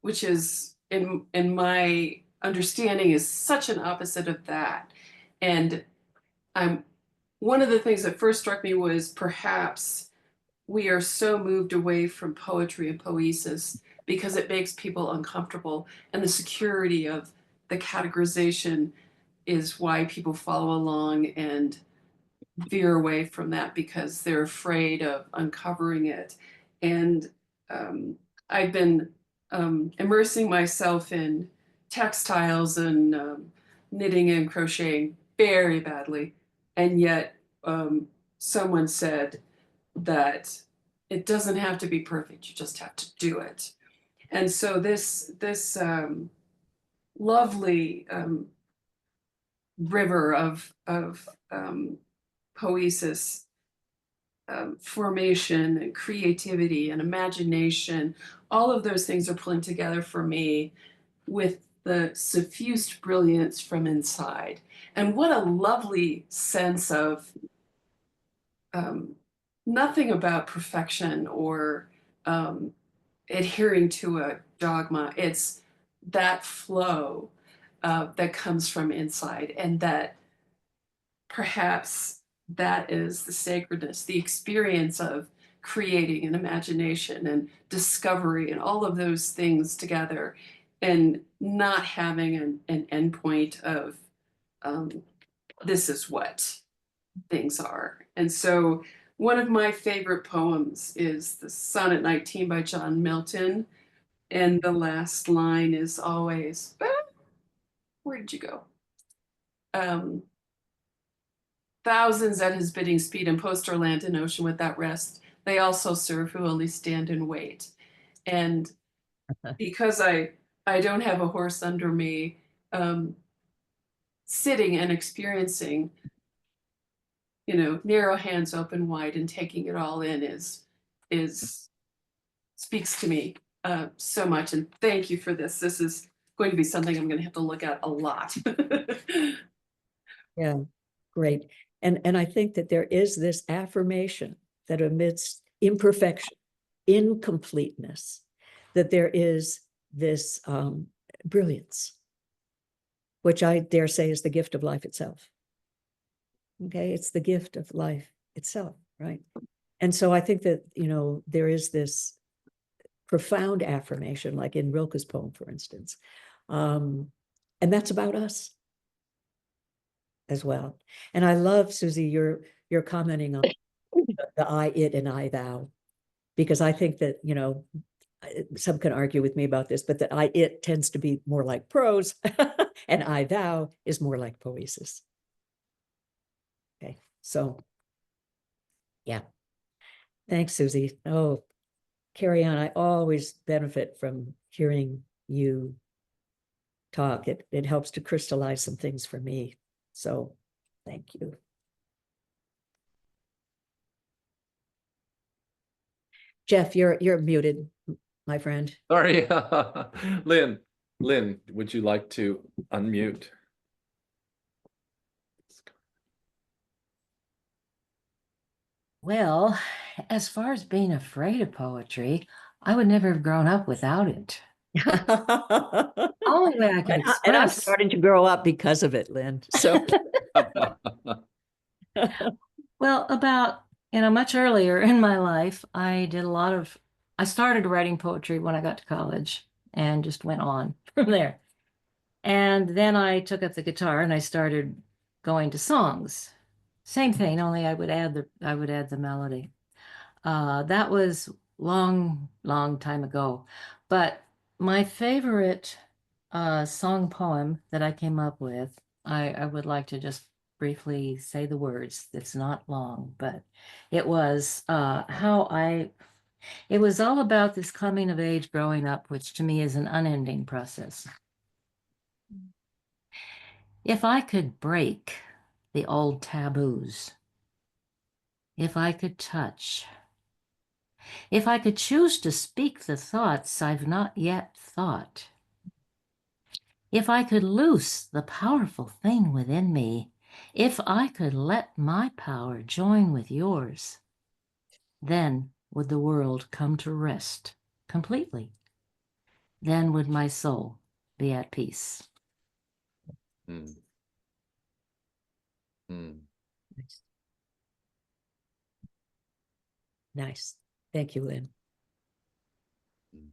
which is, in my understanding, is such an opposite of that. And one of the things that first struck me was perhaps we are so moved away from poetry and poesis because it makes people uncomfortable, and the security of the categorization is why people follow along and veer away from that because they're afraid of uncovering it. And I've been immersing myself in textiles and knitting and crocheting very badly, and yet someone said that it doesn't have to be perfect, you just have to do it. And so this lovely river of poesis, formation and creativity and imagination, all of those things are pulling together for me with the suffused brilliance from inside. And what a lovely sense of nothing about perfection or adhering to a dogma. It's that flow that comes from inside, and that perhaps that is the sacredness, the experience of creating an imagination and discovery and all of those things together, and not having an endpoint of this is what things are. And so one of my favorite poems is the Sonnet 19 by John Milton. And the last line is always, where did you go? Thousands at his bidding speed and poster land and ocean without rest. They also serve who only stand and wait. And because I don't have a horse under me, sitting and experiencing, narrow hands open wide and taking it all in is speaks to me so much. And thank you for this. This is going to be something I'm going to have to look at a lot. Yeah, great. And I think that there is this affirmation that amidst imperfection, incompleteness, that there is this brilliance, which I dare say is the gift of life itself. Okay, it's the gift of life itself, right? And so I think that, there is this profound affirmation, like in Rilke's poem, for instance. And that's about us as well. And I love, Susie, you're commenting on the I, it, and I, thou, because I think that, some can argue with me about this, but that I, it tends to be more like prose and I, thou is more like poesis. Okay, so yeah. Thanks, Susie. Oh, carry on. I always benefit from hearing you talk. It helps to crystallize some things for me. So thank you. Jeff, you're muted, my friend. Sorry. Lynn, would you like to unmute? Well, as far as being afraid of poetry, I would never have grown up without it. Only way I can And I'm express. starting to grow up because of it, Lynn. So Well, about, much earlier in my life, I started writing poetry when I got to college and just went on from there. And then I took up the guitar and I started going to songs. Same thing, only I would add the melody. That was long time ago. But my favorite song poem that I came up with, I would like to just briefly say the words. It's not long, but it was it was all about this coming of age, growing up, which to me is an unending process. If I could break the old taboos, if I could touch If I could choose to speak the thoughts I've not yet thought, if I could loose the powerful thing within me, if I could let my power join with yours, then would the world come to rest completely. Then would my soul be at peace. Mm. Mm. Nice. Nice. Thank you, Lynn. Mm.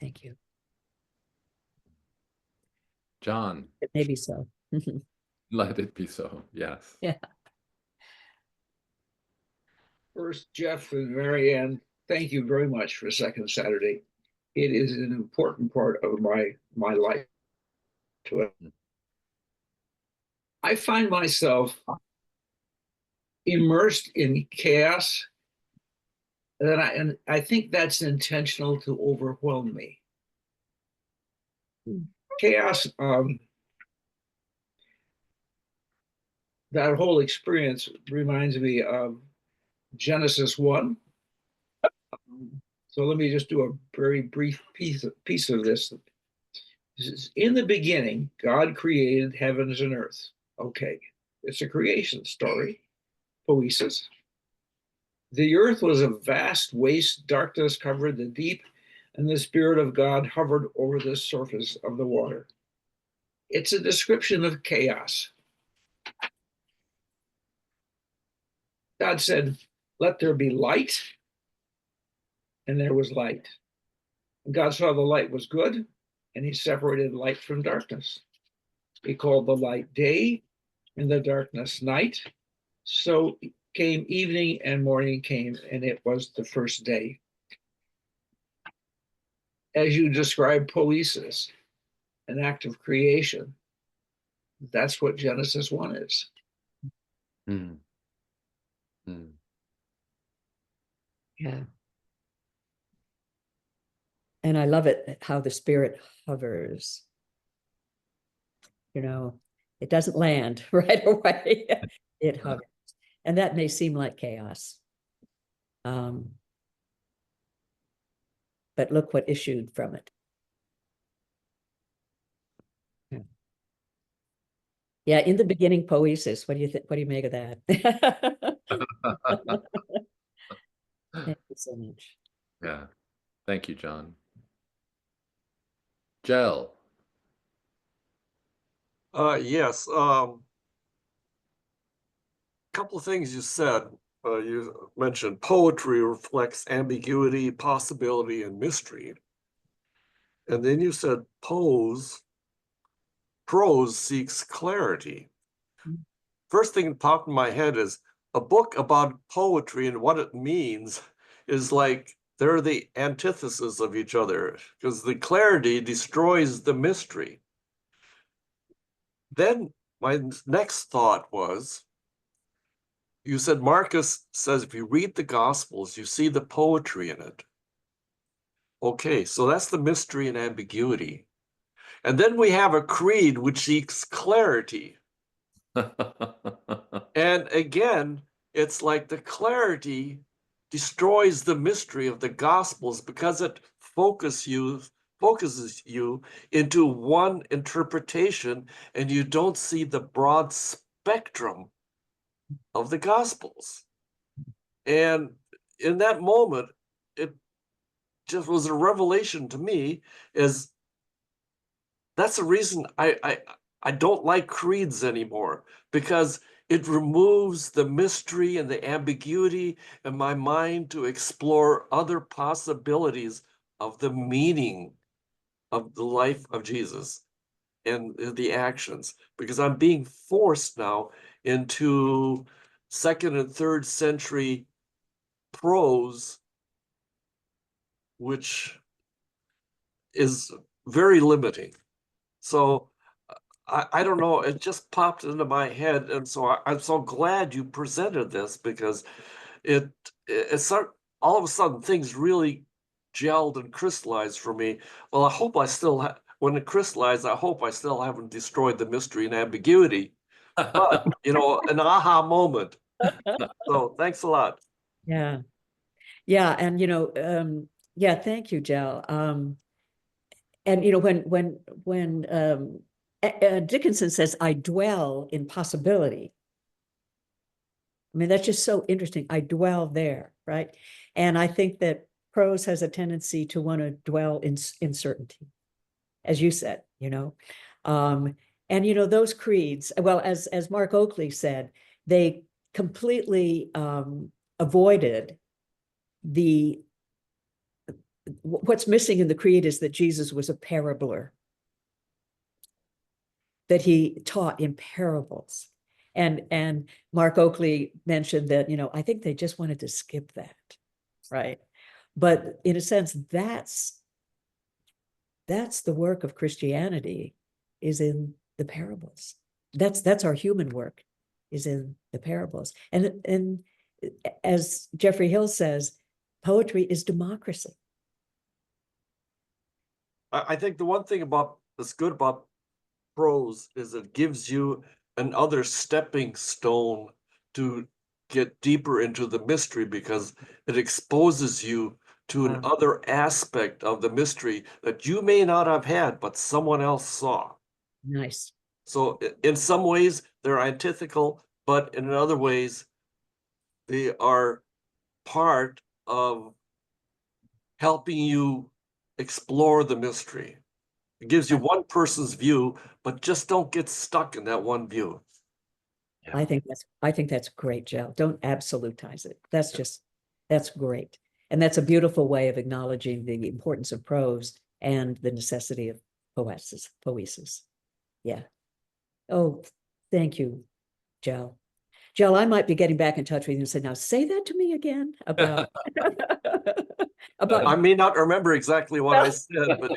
Thank you. John, Maybe so. let it be so. Yes. Yeah. First, Jeff and Marianne, thank you very much for Second Saturday. It is an important part of my life. I find myself immersed in chaos, and I think that's intentional to overwhelm me. Chaos, that whole experience reminds me of Genesis 1. So let me just do a very brief piece of this. This is, in the beginning, God created heavens and earth. Okay, it's a creation story. Poiesis. The earth was a vast waste, darkness covered the deep, and the Spirit of God hovered over the surface of the water. It's a description of chaos. God said, "Let there be light," and there was light. And God saw the light was good, and he separated light from darkness. He called the light day, and the darkness night. So came evening, and morning came, and it was the first day. As you describe poiesis, an act of creation, that's what Genesis 1 is. Mm. Mm. Yeah. And I love it how the Spirit hovers. You know, it doesn't land right away. It hovers. And that may seem like chaos. But look what issued from it. Yeah, in the beginning, poiesis. What do you think? What do you make of that? Thank you so much. Yeah. Thank you, John. Jel. Yes. Couple of things you said. You mentioned poetry reflects ambiguity, possibility, and mystery. And then you said prose seeks clarity. First thing that popped in my head is a book about poetry and what it means is like they're the antithesis of each other because the clarity destroys the mystery. Then my next thought was, you said Marcus says if you read the Gospels, you see the poetry in it. Okay, so that's the mystery and ambiguity. And then we have a creed which seeks clarity. And again, it's like the clarity destroys the mystery of the Gospels because it focuses you into one interpretation and you don't see the broad spectrum of the Gospels. And in that moment, it just was a revelation to me. Is that's the reason I don't like creeds anymore, because it removes the mystery and the ambiguity in my mind to explore other possibilities of the meaning of the life of Jesus and the actions, because I'm being forced now into 2nd and 3rd century prose, which is very limiting. So I don't know, it just popped into my head. And so I'm so glad you presented this, because it's all of a sudden things really gelled and crystallized for me. Well, I hope I still, when it crystallized, I hope I still haven't destroyed the mystery and ambiguity. But, an aha moment. So thanks a lot. Yeah. Yeah, and yeah, thank you, Jel. And when Dickinson says, "I dwell in possibility," I mean, that's just so interesting. I dwell there, right? And I think that prose has a tendency to want to dwell in certainty, as you said, and those creeds, well, as Mark Oakley said, they completely avoided what's missing in the creed is that Jesus was a parabler, that he taught in parables. And Mark Oakley mentioned that, I think they just wanted to skip that, right? But in a sense, that's the work of Christianity, is in the parables. That's our human work, is in the parables. And as Jeffrey Hill says, poetry is democracy. I think the one thing that's good about prose is it gives you another stepping stone to get deeper into the mystery, because it exposes you to another aspect of the mystery that you may not have had, but someone else saw. Nice. So in some ways they're antithetical, but in other ways they are part of helping you explore the mystery. It gives you one person's view, but just don't get stuck in that one view. Yeah. I think that's great, Joe. Don't absolutize it. That's great. And that's a beautiful way of acknowledging the importance of prose and the necessity of poiesis. Yeah. Oh, thank you, Joe. Joe, I might be getting back in touch with you and say, now say that to me again about I may not remember exactly what I said, but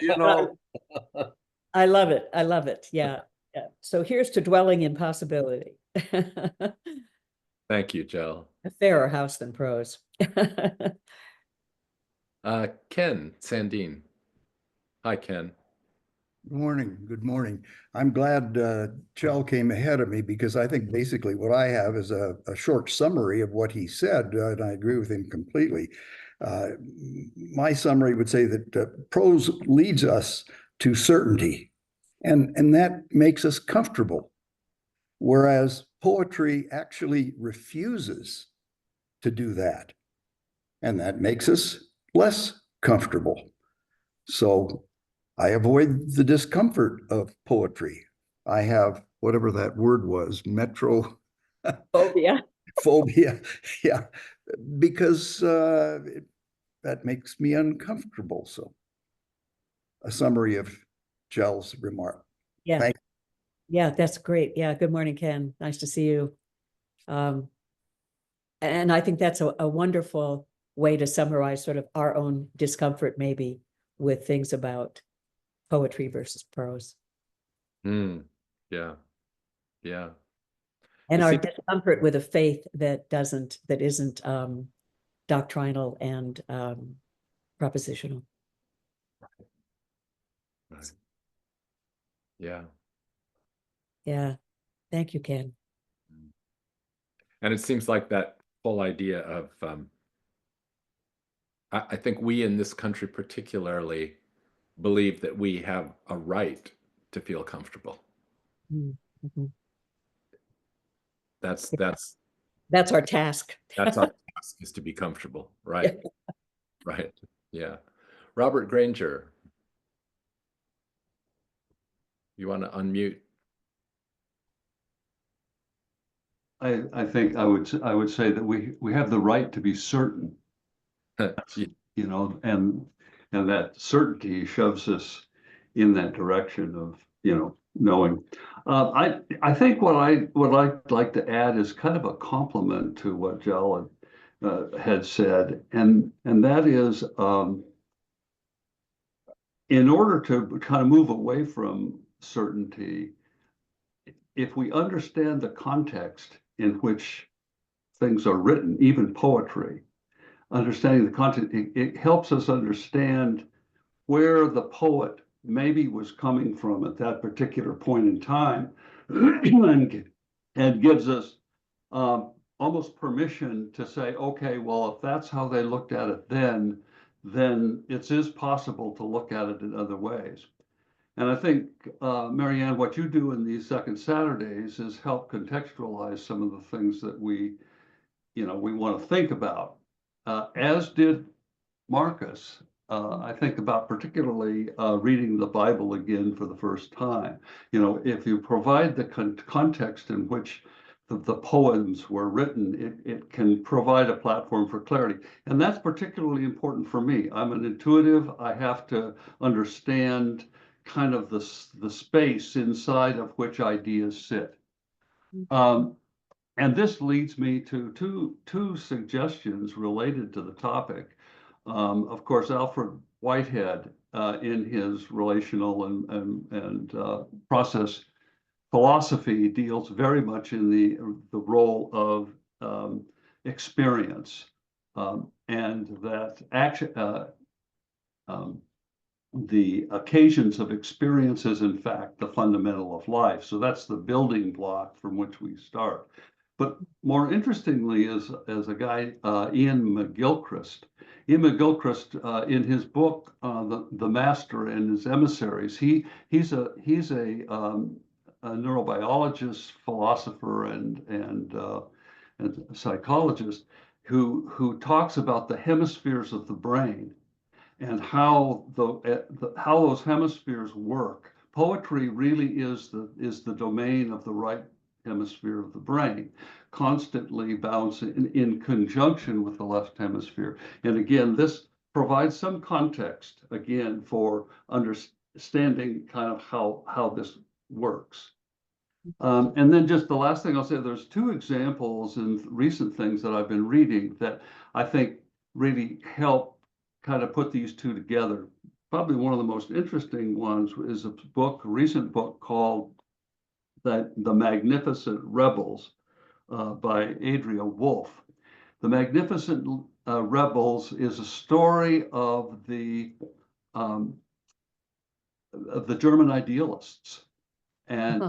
I love it. I love it. Yeah. Yeah. So here's to dwelling in possibility. Thank you, Jill. A fairer house than prose. Ken Sandine. Hi, Ken. Good morning. Good morning. I'm glad Chell came ahead of me, because I think basically what I have is a short summary of what he said, and I agree with him completely. My summary would say that prose leads us to certainty, and that makes us comfortable, whereas poetry actually refuses to do that, and that makes us less comfortable. So I avoid the discomfort of poetry. I have whatever that word was, Phobia. phobia, yeah, because that makes me uncomfortable. So a summary of Jell's remark. Yeah. Thank Yeah, that's great. Yeah. Good morning, Ken. Nice to see you. And I think that's a wonderful way to summarize sort of our own discomfort, maybe, with things about poetry versus prose. Yeah. Yeah. And You our see- discomfort with a faith that isn't doctrinal and propositional. Right. Yeah. Yeah. Thank you, Ken. And it seems like that whole idea of, I think we in this country particularly believe that we have a right to feel comfortable. Mm-hmm. That's our task. That's our task, is to be comfortable. Right. Right. Yeah. Robert Granger, you want to unmute? I think I would say that we have the right to be certain, and that certainty shoves us in that direction of knowing. I think what I'd like to add is kind of a compliment to what Jell had said, and that is, in order to kind of move away from certainty, if we understand the context in which things are written, even poetry, understanding the content, it helps us understand where the poet maybe was coming from at that particular point in time, and gives us almost permission to say, okay, well, if that's how they looked at it then it is possible to look at it in other ways. And I think, Marianne, what you do in these second Saturdays is help contextualize some of the things that we want to think about, as did Marcus. I think about particularly reading the Bible again for the first time. If you provide the context in which the poems were written, it can provide a platform for clarity. And that's particularly important for me. I'm an intuitive. I have to understand kind of the space inside of which ideas sit. And this leads me to two suggestions related to the topic. Of course, Alfred Whitehead, in his relational and process philosophy, deals very much in the role of experience, and that the occasions of experience is in fact the fundamental of life. So that's the building block from which we start. But more interestingly is a guy, Ian McGilchrist. Ian McGilchrist, in his book, The Master and His Emissaries, he's a neurobiologist, philosopher, and psychologist who talks about the hemispheres of the brain and how those hemispheres work. Poetry really is the domain of the right hemisphere of the brain, constantly bouncing in conjunction with the left hemisphere. And again, this provides some context again for understanding kind of how this works. And then just the last thing I'll say, there's two examples in recent things that I've been reading that I think really help kind of put these two together. Probably one of the most interesting ones is a recent book called The Magnificent Rebels by Adria Wolf. The Magnificent Rebels is a story of the German idealists and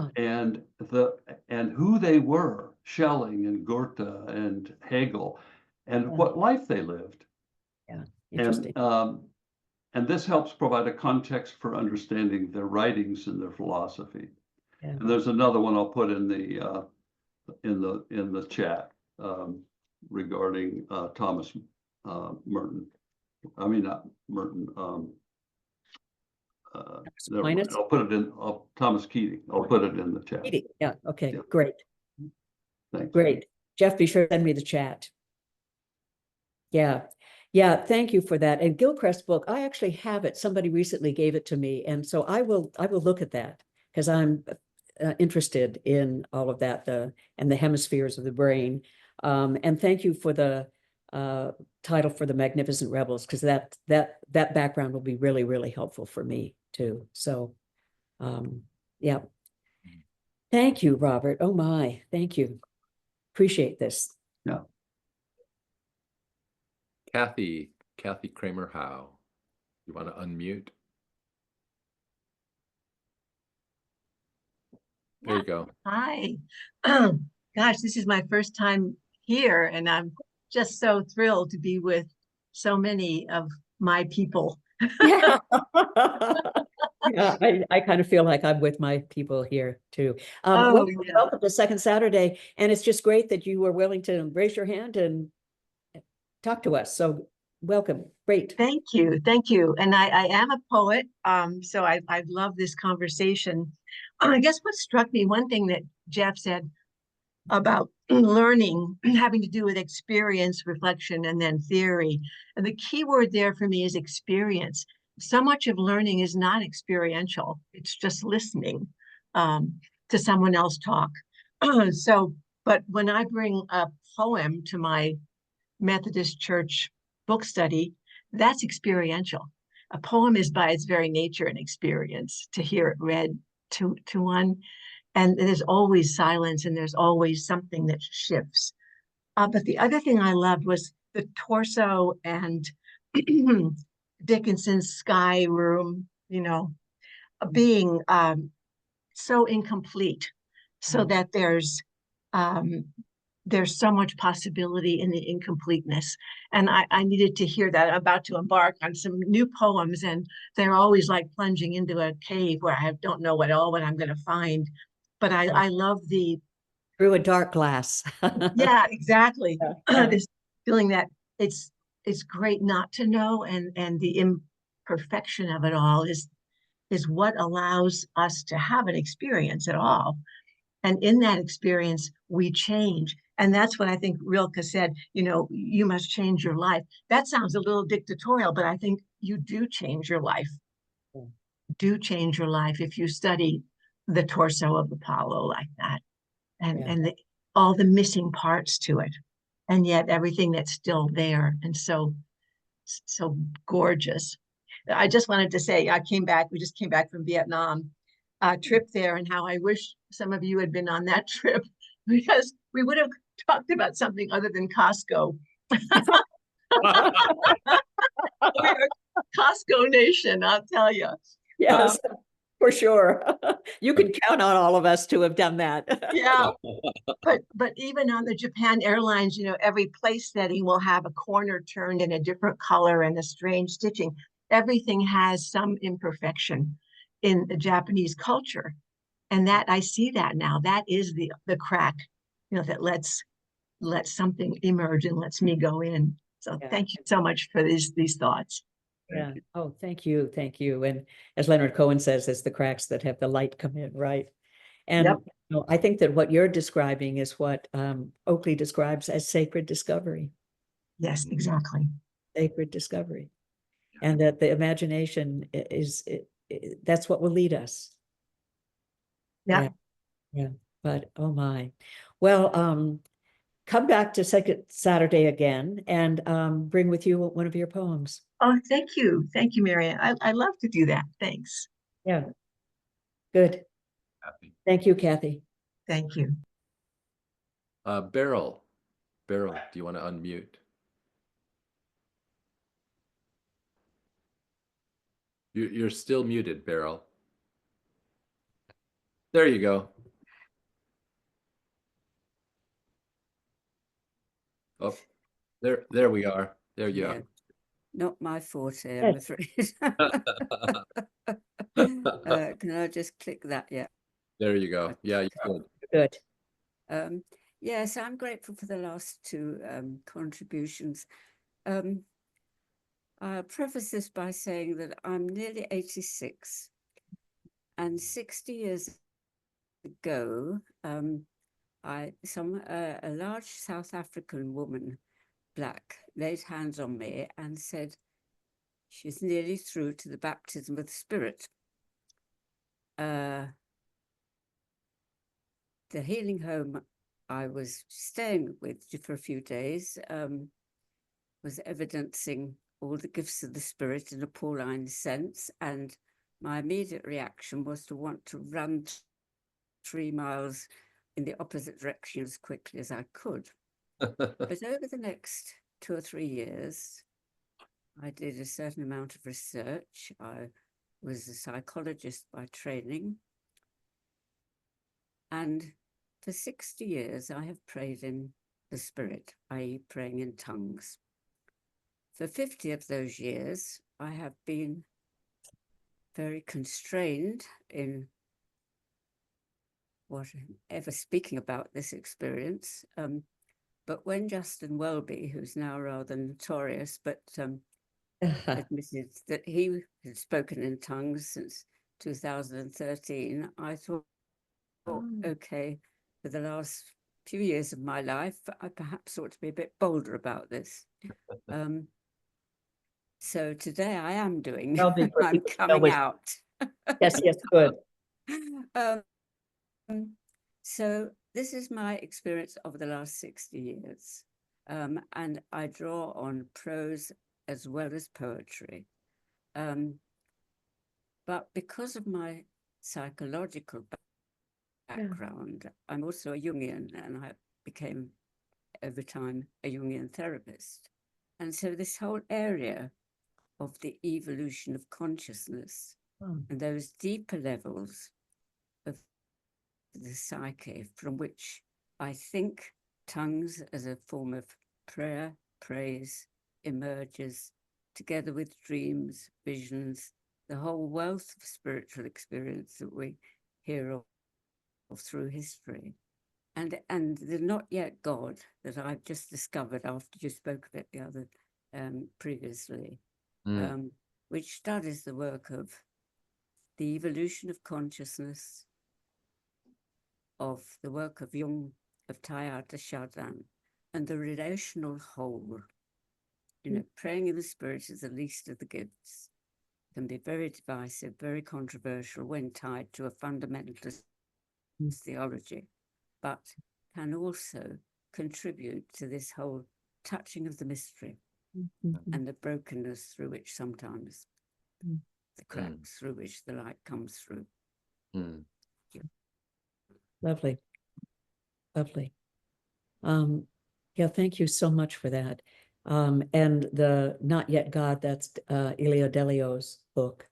who they were, Schelling and Goethe and Hegel, and what life they lived. Yeah, interesting. And this helps provide a context for understanding their writings and their philosophy. Yeah. And there's another one I'll put in the chat regarding Thomas Merton. I mean, not Merton. I'll put it in. Thomas Keating. I'll put it in the chat. Keating. Yeah. Okay. Yeah. Great. Thanks. Great. Jeff, be sure to send me the chat. Yeah. Yeah. Thank you for that. And Gilchrist's book, I actually have it. Somebody recently gave it to me, and so I will look at that because I'm interested in all of that, and the hemispheres of the brain. And thank you for the title for The Magnificent Rebels, because that background will be really, really helpful for me too. So yeah. Thank you, Robert. Oh my, thank you. Appreciate this. Yeah. Kathy Kramer Howe, you want to unmute? There you go. Hi. Gosh, this is my first time here, and I'm just so thrilled to be with so many of my people. Yeah. Yeah, I kind of feel like I'm with my people here too. Welcome to Second Saturday, and it's just great that you were willing to raise your hand and talk to us. So welcome. Great. Thank you. Thank you. And I am a poet, so I love this conversation. I guess what struck me, one thing that Jeff said about learning having to do with experience, reflection, and then theory. And the key word there for me is experience. So much of learning is not experiential. It's just listening to someone else talk. But when I bring a poem to my Methodist Church book study, that's experiential. A poem is by its very nature an experience, to hear it read to one. And there's always silence, and there's always something that shifts. But the other thing I loved was the torso and Dickinson's sky room, being so incomplete, so that there's there's so much possibility in the incompleteness. And I needed to hear that. I'm about to embark on some new poems, and they're always like plunging into a cave where I don't know what I'm going to find. But I love the Through a dark glass. yeah, exactly. Yeah. This feeling that it's great not to know, and the imperfection of it all is what allows us to have an experience at all. And in that experience, we change. And that's what I think Rilke said, you must change your life. That sounds a little dictatorial, but I think you do change your life. Do change your life if you study the torso of Apollo like that, and all the missing parts to it, and yet everything that's still there, and so gorgeous. I just wanted to say, we just came back from Vietnam, trip there, and how I wish some of you had been on that trip, because we would have talked about something other than Costco. We're a Costco nation, I'll tell you. Yes, for sure. You can count on all of us to have done that. Yeah, but even on the Japan Airlines, every place setting will have a corner turned in a different color and a strange stitching. Everything has some imperfection in the Japanese culture, and that I see that now. That is the crack, that lets something emerge and lets me go in. So thank you so much for these thoughts. Yeah. Oh, thank you. Thank you. And as Leonard Cohen says, it's the cracks that have the light come in, right? And I think that what you're describing is what Oakley describes as sacred discovery. Yes, exactly. Sacred discovery. And that the imagination that's what will lead us. Yeah. Yeah. But oh my. Well, come back to Second Saturday again and bring with you one of your poems. Oh, thank you. Thank you, Marianne. I love to do that. Thanks. Yeah. Good. Happy. Thank you, Kathy. Thank you. Beryl, do you want to unmute? You're still muted, Beryl. There you go. Oh, there we are. There you are. Not my forte, I'm afraid. Can I just click that? Yeah. There you go. Yeah, you could. Good. Yes, I'm grateful for the last two contributions. I'll preface this by saying that I'm nearly 86, and 60 years ago, a large South African woman, black, laid hands on me and said she's nearly through to the baptism of the Spirit. The healing home I was staying with for a few days was evidencing all the gifts of the Spirit in a Pauline sense, and my immediate reaction was to want to run 3 miles in the opposite direction as quickly as I could. But over the next 2 or 3 years, I did a certain amount of research. I was a psychologist by training. And for 60 years, I have prayed in the Spirit, i.e. praying in tongues. For 50 of those years, I have been very constrained in whatever speaking about this experience. But when Justin Welby, who's now rather notorious, but admitted that he had spoken in tongues since 2013, I thought, okay, for the last few years of my life, I perhaps ought to be a bit bolder about this. So today I am doing, I'm coming out. Yes, good. So this is my experience of the last 60 years. And I draw on prose as well as poetry. But because of my psychological background, I'm also a Jungian, and I became, over time, a Jungian therapist. And so this whole area of the evolution of consciousness and those deeper levels of the psyche from which I think tongues as a form of prayer, praise emerges together with dreams, visions, the whole wealth of spiritual experience that we hear of through history. And the not yet God that I've just discovered after you spoke of it the other previously, which studies the work of the evolution of consciousness, of the work of Jung, of Teilhard de Chardin, and the relational whole. You know, praying in the spirit is the least of the gifts, can be very divisive, very controversial when tied to a fundamentalist theology, but can also contribute to this whole touching of the mystery and the brokenness through which sometimes the cracks through which the light comes through. Lovely. Lovely. Yeah, thank you so much for that. And the Not Yet God, that's Ilia Delio's book,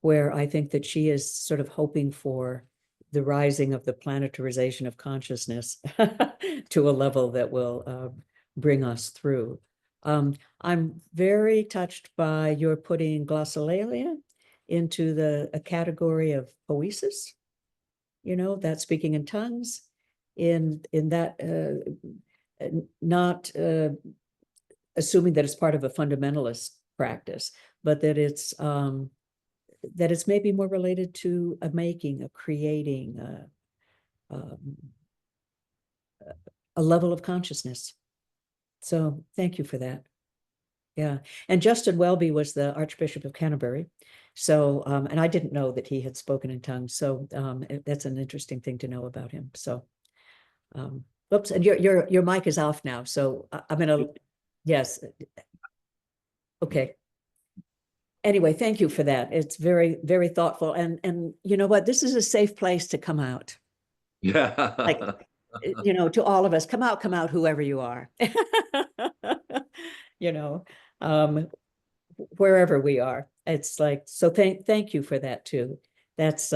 where I think that she is sort of hoping for the rising of the planetarization of consciousness to a level that will bring us through. I'm very touched by your putting glossolalia into a category of poiesis, you know, that speaking in tongues, in that not assuming that it's part of a fundamentalist practice, but that it's maybe more related to a making, a creating, a level of consciousness. So thank you for that. Yeah. And Justin Welby was the Archbishop of Canterbury. So, and I didn't know that he had spoken in tongues. So that's an interesting thing to know about him. So, oops, and your mic is off now. So I'm gonna, yes. Okay. Anyway, thank you for that. It's very, very thoughtful. And you know what? This is a safe place to come out. Yeah. Like, you know, to all of us, come out, whoever you are. You know, wherever we are. It's like, so thank you for that too. That's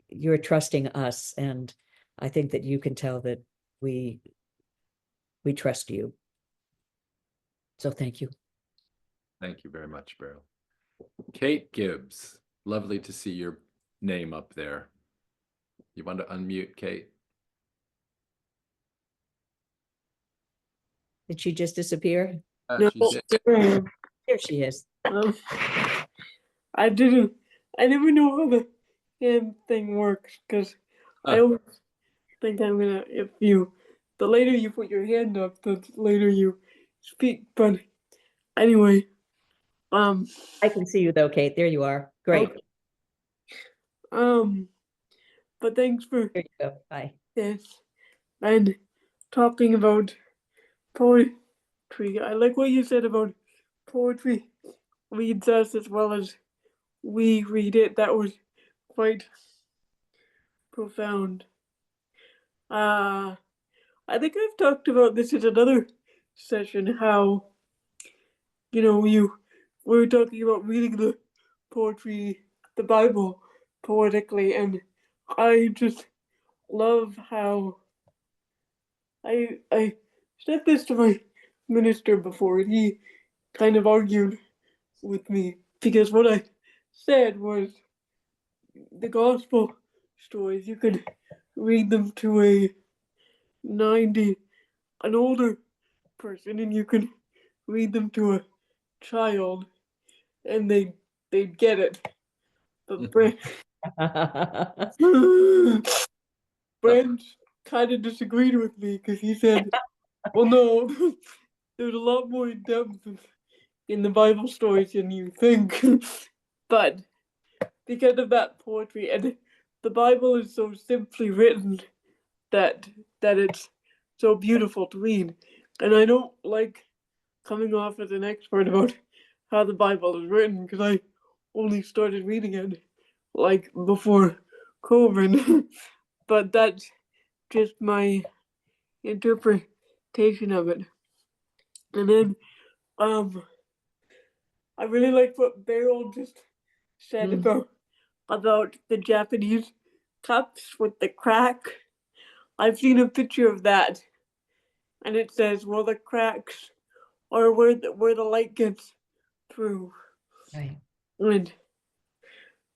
you're trusting us, and I think that you can tell that we trust you. So thank you. Thank you very much, Beryl. Kate Gibbs, lovely to see your name up there. You want to unmute, Kate? Did she just disappear? No, She's There she is. I never know how the hand thing works because I always think I'm gonna, the later you put your hand up, the later you speak. But anyway, I can see you though, Kate. There you are. Great. Okay. But thanks for There you go. Bye. this and talking about poetry. I like what you said about poetry reads us as well as we read it. That was quite profound. I think I've talked about this in another session, how, you know, we were talking about reading the poetry, the Bible, poetically, and I just love how I said this to my minister before, and he kind of argued with me, because what I said was the gospel stories, you could read them to a 90, an older person, and you could read them to a child and they'd get it. But Brent kind of disagreed with me because he said, well, no, there's a lot more depth in the Bible stories than you think. But because of that poetry, and the Bible is so simply written that it's so beautiful to read. And I don't like coming off as an expert about how the Bible is written because I only started reading it like before COVID. But that's just my interpretation of it. And then I really like what Beryl just said about the Japanese cups with the crack. I've seen a picture of that, and it says, well, the cracks are where the light gets through. Right. And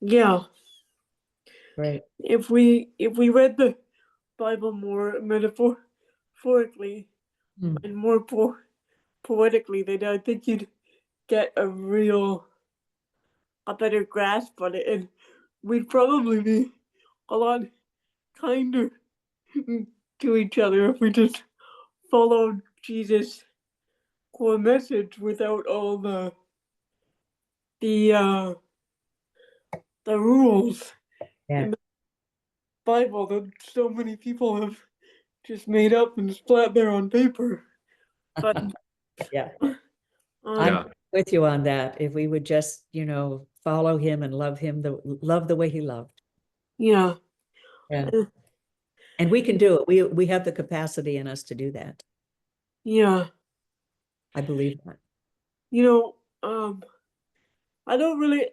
yeah, Right. if we read the Bible more metaphorically and more poetically, then I think you'd get a better grasp on it, and we'd probably be a lot kinder to each other if we just followed Jesus' core message without all the rules Yeah. in the Bible that so many people have just made up and splat there on paper. But Yeah. um, Yeah. I'm with you on that. If we would just, follow him and love him, love the way he loved. yeah, Yeah. And we can do it. We have the capacity in us to do that. yeah, I believe that. I don't really,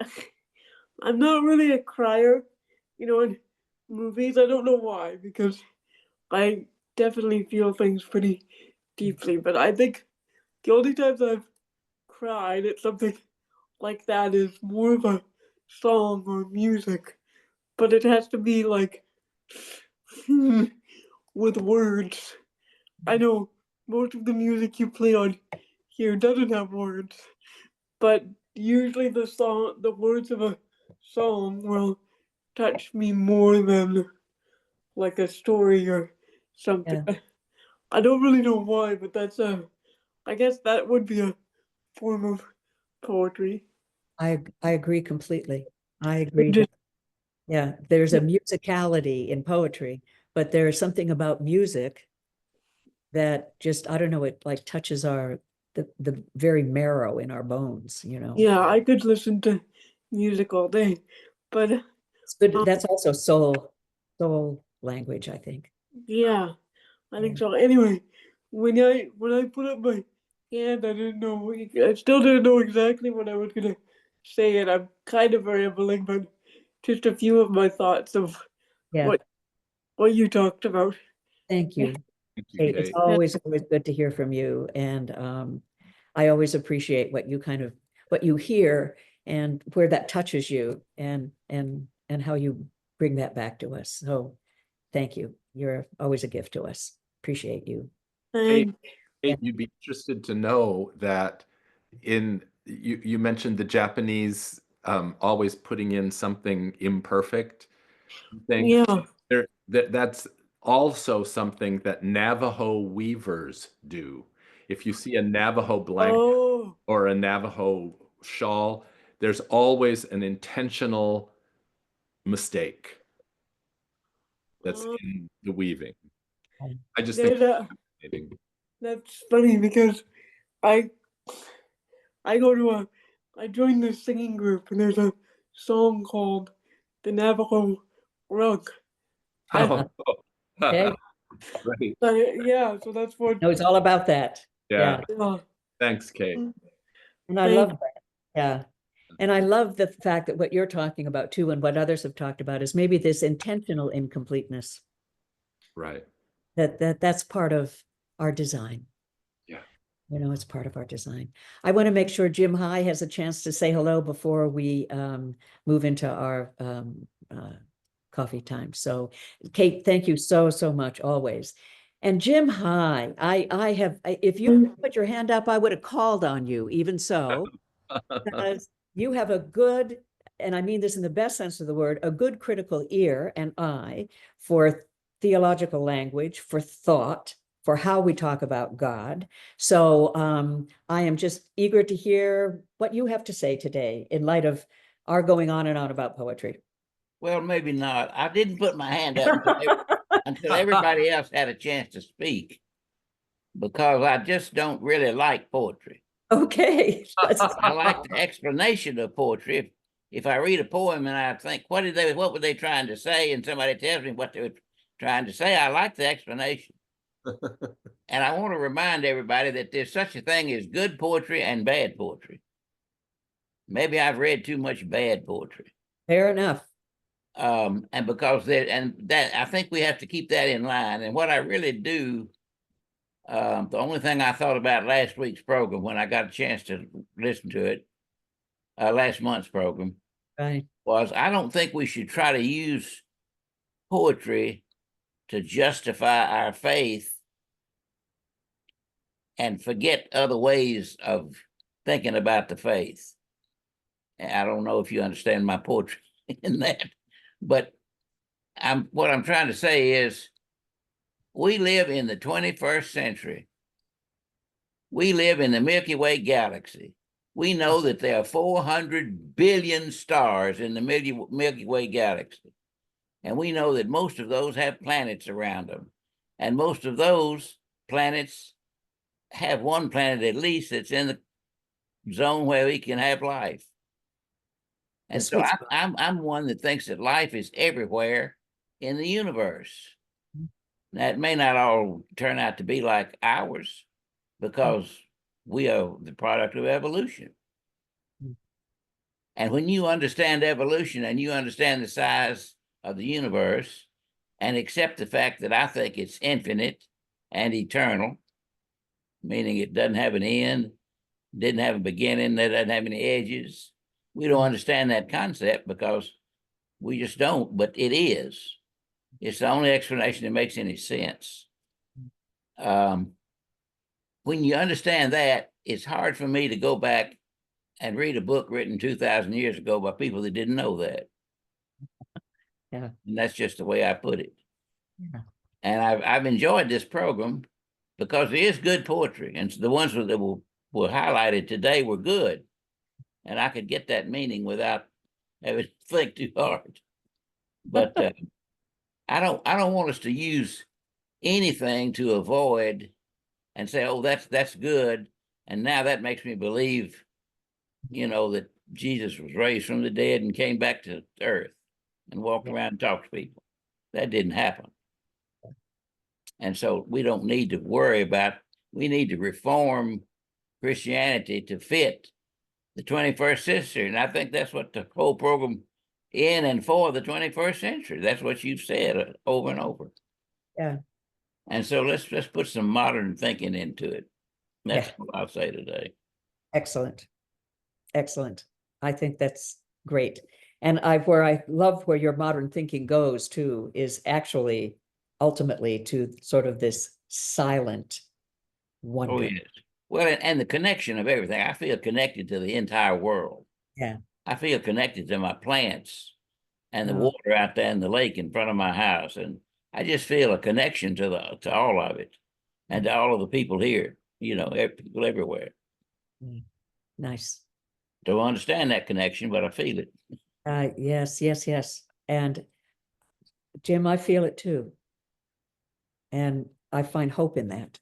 I'm not really a crier, in movies. I don't know why, because I definitely feel things pretty deeply, but I think the only times I've cried at something like that is more of a song or music, but it has to be like with words. I know most of the music you play on here doesn't have words, but usually the words of a song will touch me more than like a story or something. Yeah. I don't really know why, but I guess that would be a form of poetry. I agree completely. I agree. Just, Yeah, there's a musicality in poetry, but there's something about music that just, I don't know, it like touches the very marrow in our bones, yeah, I could listen to music all day, but It's good. That's also soul language, I think. yeah, I think so. Anyway, when I put up my hand, I still didn't know exactly what I was gonna say, and I'm kind of rambling, but just a few of my thoughts of Yeah. what you talked about. Thank you. Thank you, Kate, it's Kate. always good to hear from you. And I always appreciate what you hear and where that touches you and how you bring that back to us. So thank you. You're always a gift to us. Appreciate you. Kate, Yeah. you'd be interested to know that you mentioned the Japanese always putting in something imperfect. Yeah. That's also something that Navajo weavers do. If you see a Navajo blanket Oh, or a Navajo shawl, there's always an intentional mistake that's in the weaving. I just think there's a it's fascinating. that's funny because I I joined this singing group, and there's a song called the Navajo Rug. And Okay. Right. yeah, so that's what. No, it's all about that. Yeah. Yeah. Thanks, Kate. And I love that. Yeah. And I love the fact that what you're talking about too, and what others have talked about, is maybe this intentional incompleteness. Right. That's part of our design. Yeah. It's part of our design. I want to make sure Jim High has a chance to say hello before we move into our coffee time. So Kate, thank you so much always. And Jim High, if you put your hand up, I would have called on you, even so, because you have a good, and I mean this in the best sense of the word, a good critical ear and eye for theological language, for thought, for how we talk about God. So I am just eager to hear what you have to say today in light of our going on and on about poetry. Well, maybe not. I didn't put my hand up until everybody else had a chance to speak, because I just don't really like poetry. Okay. I like the explanation of poetry. If I read a poem and I think, what were they trying to say? And somebody tells me what they were trying to say, I like the explanation. And I want to remind everybody that there's such a thing as good poetry and bad poetry. Maybe I've read too much bad poetry. Fair enough. And because that I think we have to keep that in line. And what I really do, the only thing I thought about last week's program when I got a chance to listen to it, last month's program, Right. was I don't think we should try to use poetry to justify our faith and forget other ways of thinking about the faith. And I don't know if you understand my poetry in that, but what I'm trying to say is we live in the 21st century. We live in the Milky Way galaxy. We know that there are 400 billion stars in the Milky Way galaxy. And we know that most of those have planets around them. And most of those planets have one planet at least that's in the zone where we can have life. And so I'm one that thinks that life is everywhere in the universe. That may not all turn out to be like ours because we are the product of evolution. And when you understand evolution and you understand the size of the universe and accept the fact that I think it's infinite and eternal, meaning it doesn't have an end, didn't have a beginning, that doesn't have any edges. We don't understand that concept because we just don't, but it is. It's the only explanation that makes any sense. When you understand that, it's hard for me to go back and read a book written 2,000 years ago by people that didn't know that. Yeah. And that's just the way I put it. Yeah. And I've enjoyed this program because there is good poetry, and the ones that were highlighted today were good. And I could get that meaning without having to think too hard. But I don't want us to use anything to avoid and say, oh, that's good. And now that makes me believe, that Jesus was raised from the dead and came back to earth and walked around and talked to people. That didn't happen. And so we don't need to worry about, we need to reform Christianity to fit the 21st century. And I think that's what the whole program in and for the 21st century. That's what you've said over and over. Yeah. And so let's put some modern thinking into it. That's what I'll say today. Excellent. Excellent. I think that's great. And where I love where your modern thinking goes too, is actually ultimately to sort of this silent wonder. Oh, yes. Well, and the connection of everything. I feel connected to the entire world. Yeah. I feel connected to my plants and the water out there in the lake in front of my house. And I just feel a connection to all of it and to all of the people here, people everywhere. Nice. Don't understand that connection, but I feel it. Yes. And Jim, I feel it too. And I find hope in that.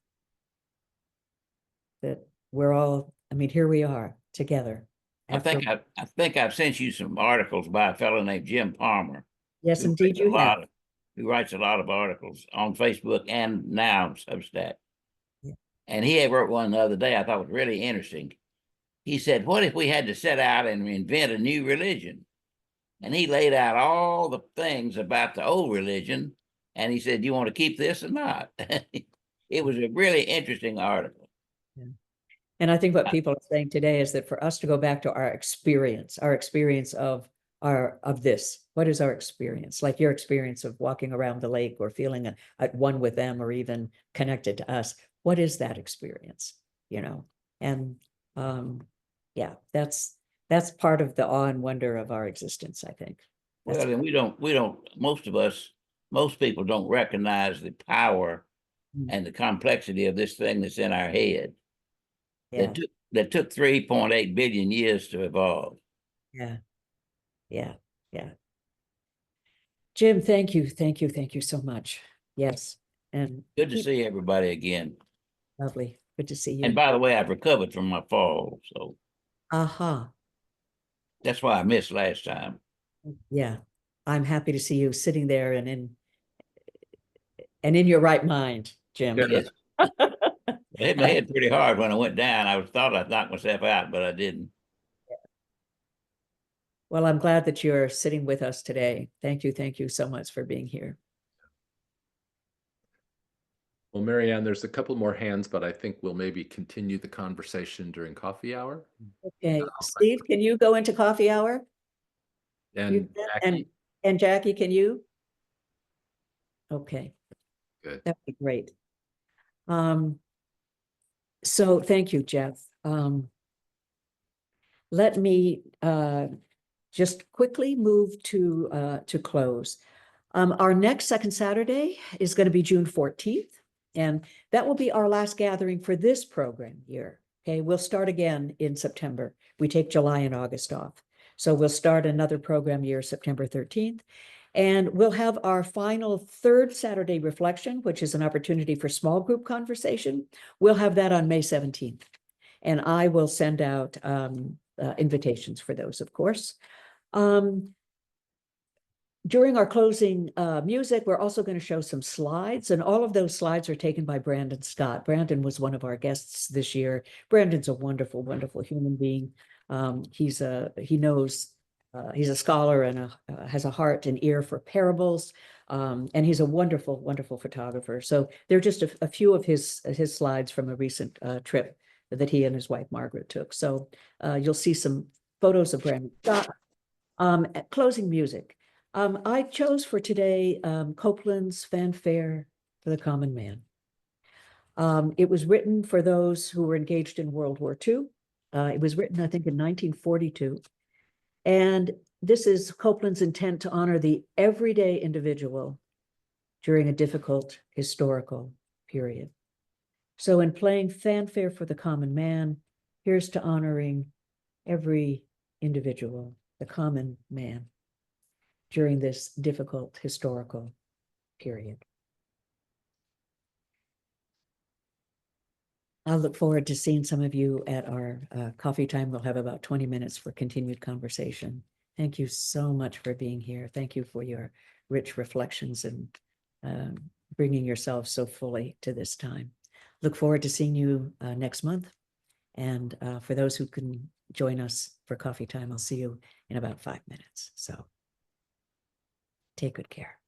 That we're all, here we are together. I think I've sent you some articles by a fellow named Jim Palmer. Yes, indeed you have. Who writes a lot of articles on Facebook and now Substack. Yeah. And he wrote one the other day I thought was really interesting. He said, what if we had to set out and invent a new religion? And he laid out all the things about the old religion. And he said, do you want to keep this or not? It was a really interesting article. Yeah. And I think what people are saying today is that for us to go back to our experience of this, what is our experience? Like your experience of walking around the lake or feeling at one with them or even connected to us. What is that experience? And that's part of the awe and wonder of our existence, I think. Well, and we don't, most people don't recognize the power and the complexity of this thing that's in our head. Yeah. That took 3.8 billion years to evolve. Yeah. Jim, thank you so much. Yes. And good to see everybody again. Lovely. Good to see you. And by the way, I've recovered from my fall, so. That's why I missed last time. Yeah. I'm happy to see you sitting there and in your right mind, Jim. Yes. I hit my head pretty hard when I went down. I thought I'd knock myself out, but I didn't. Well, I'm glad that you're sitting with us today. Thank you so much for being here. Well, Marianne, there's a couple more hands, but I think we'll maybe continue the conversation during coffee hour. Okay, Steve, can you go into coffee hour? And Jackie, And Jackie, can you? Okay, good. that'd be great. So thank you, Jeff. Let me just quickly move to close. Our next second Saturday is going to be June 14th, and that will be our last gathering for this program year. Okay, we'll start again in September. We take July and August off. So we'll start another program year September 13th. And we'll have our final third Saturday reflection, which is an opportunity for small group conversation. We'll have that on May 17th. And I will send out invitations for those, of course. During our closing music, we're also going to show some slides, and all of those slides are taken by Brandon Scott. Brandon was one of our guests this year. Brandon's a wonderful, wonderful human being. He's a scholar and has a heart and ear for parables, and he's a wonderful, wonderful photographer. So they're just a few of his slides from a recent trip that he and his wife Margaret took. So you'll see some photos of Brandon Scott. Closing music. I chose for today Copland's Fanfare for the Common Man. It was written for those who were engaged in World War II. It was written, I think, in 1942. And this is Copland's intent to honor the everyday individual during a difficult historical period. So in playing Fanfare for the Common Man, here's to honoring every individual, the common man, during this difficult historical period. I'll look forward to seeing some of you at our coffee time. We'll have about 20 minutes for continued conversation. Thank you so much for being here. Thank you for your rich reflections and bringing yourself so fully to this time. Look forward to seeing you next month. And for those who can join us for coffee time, I'll see you in about 5 minutes. So take good care.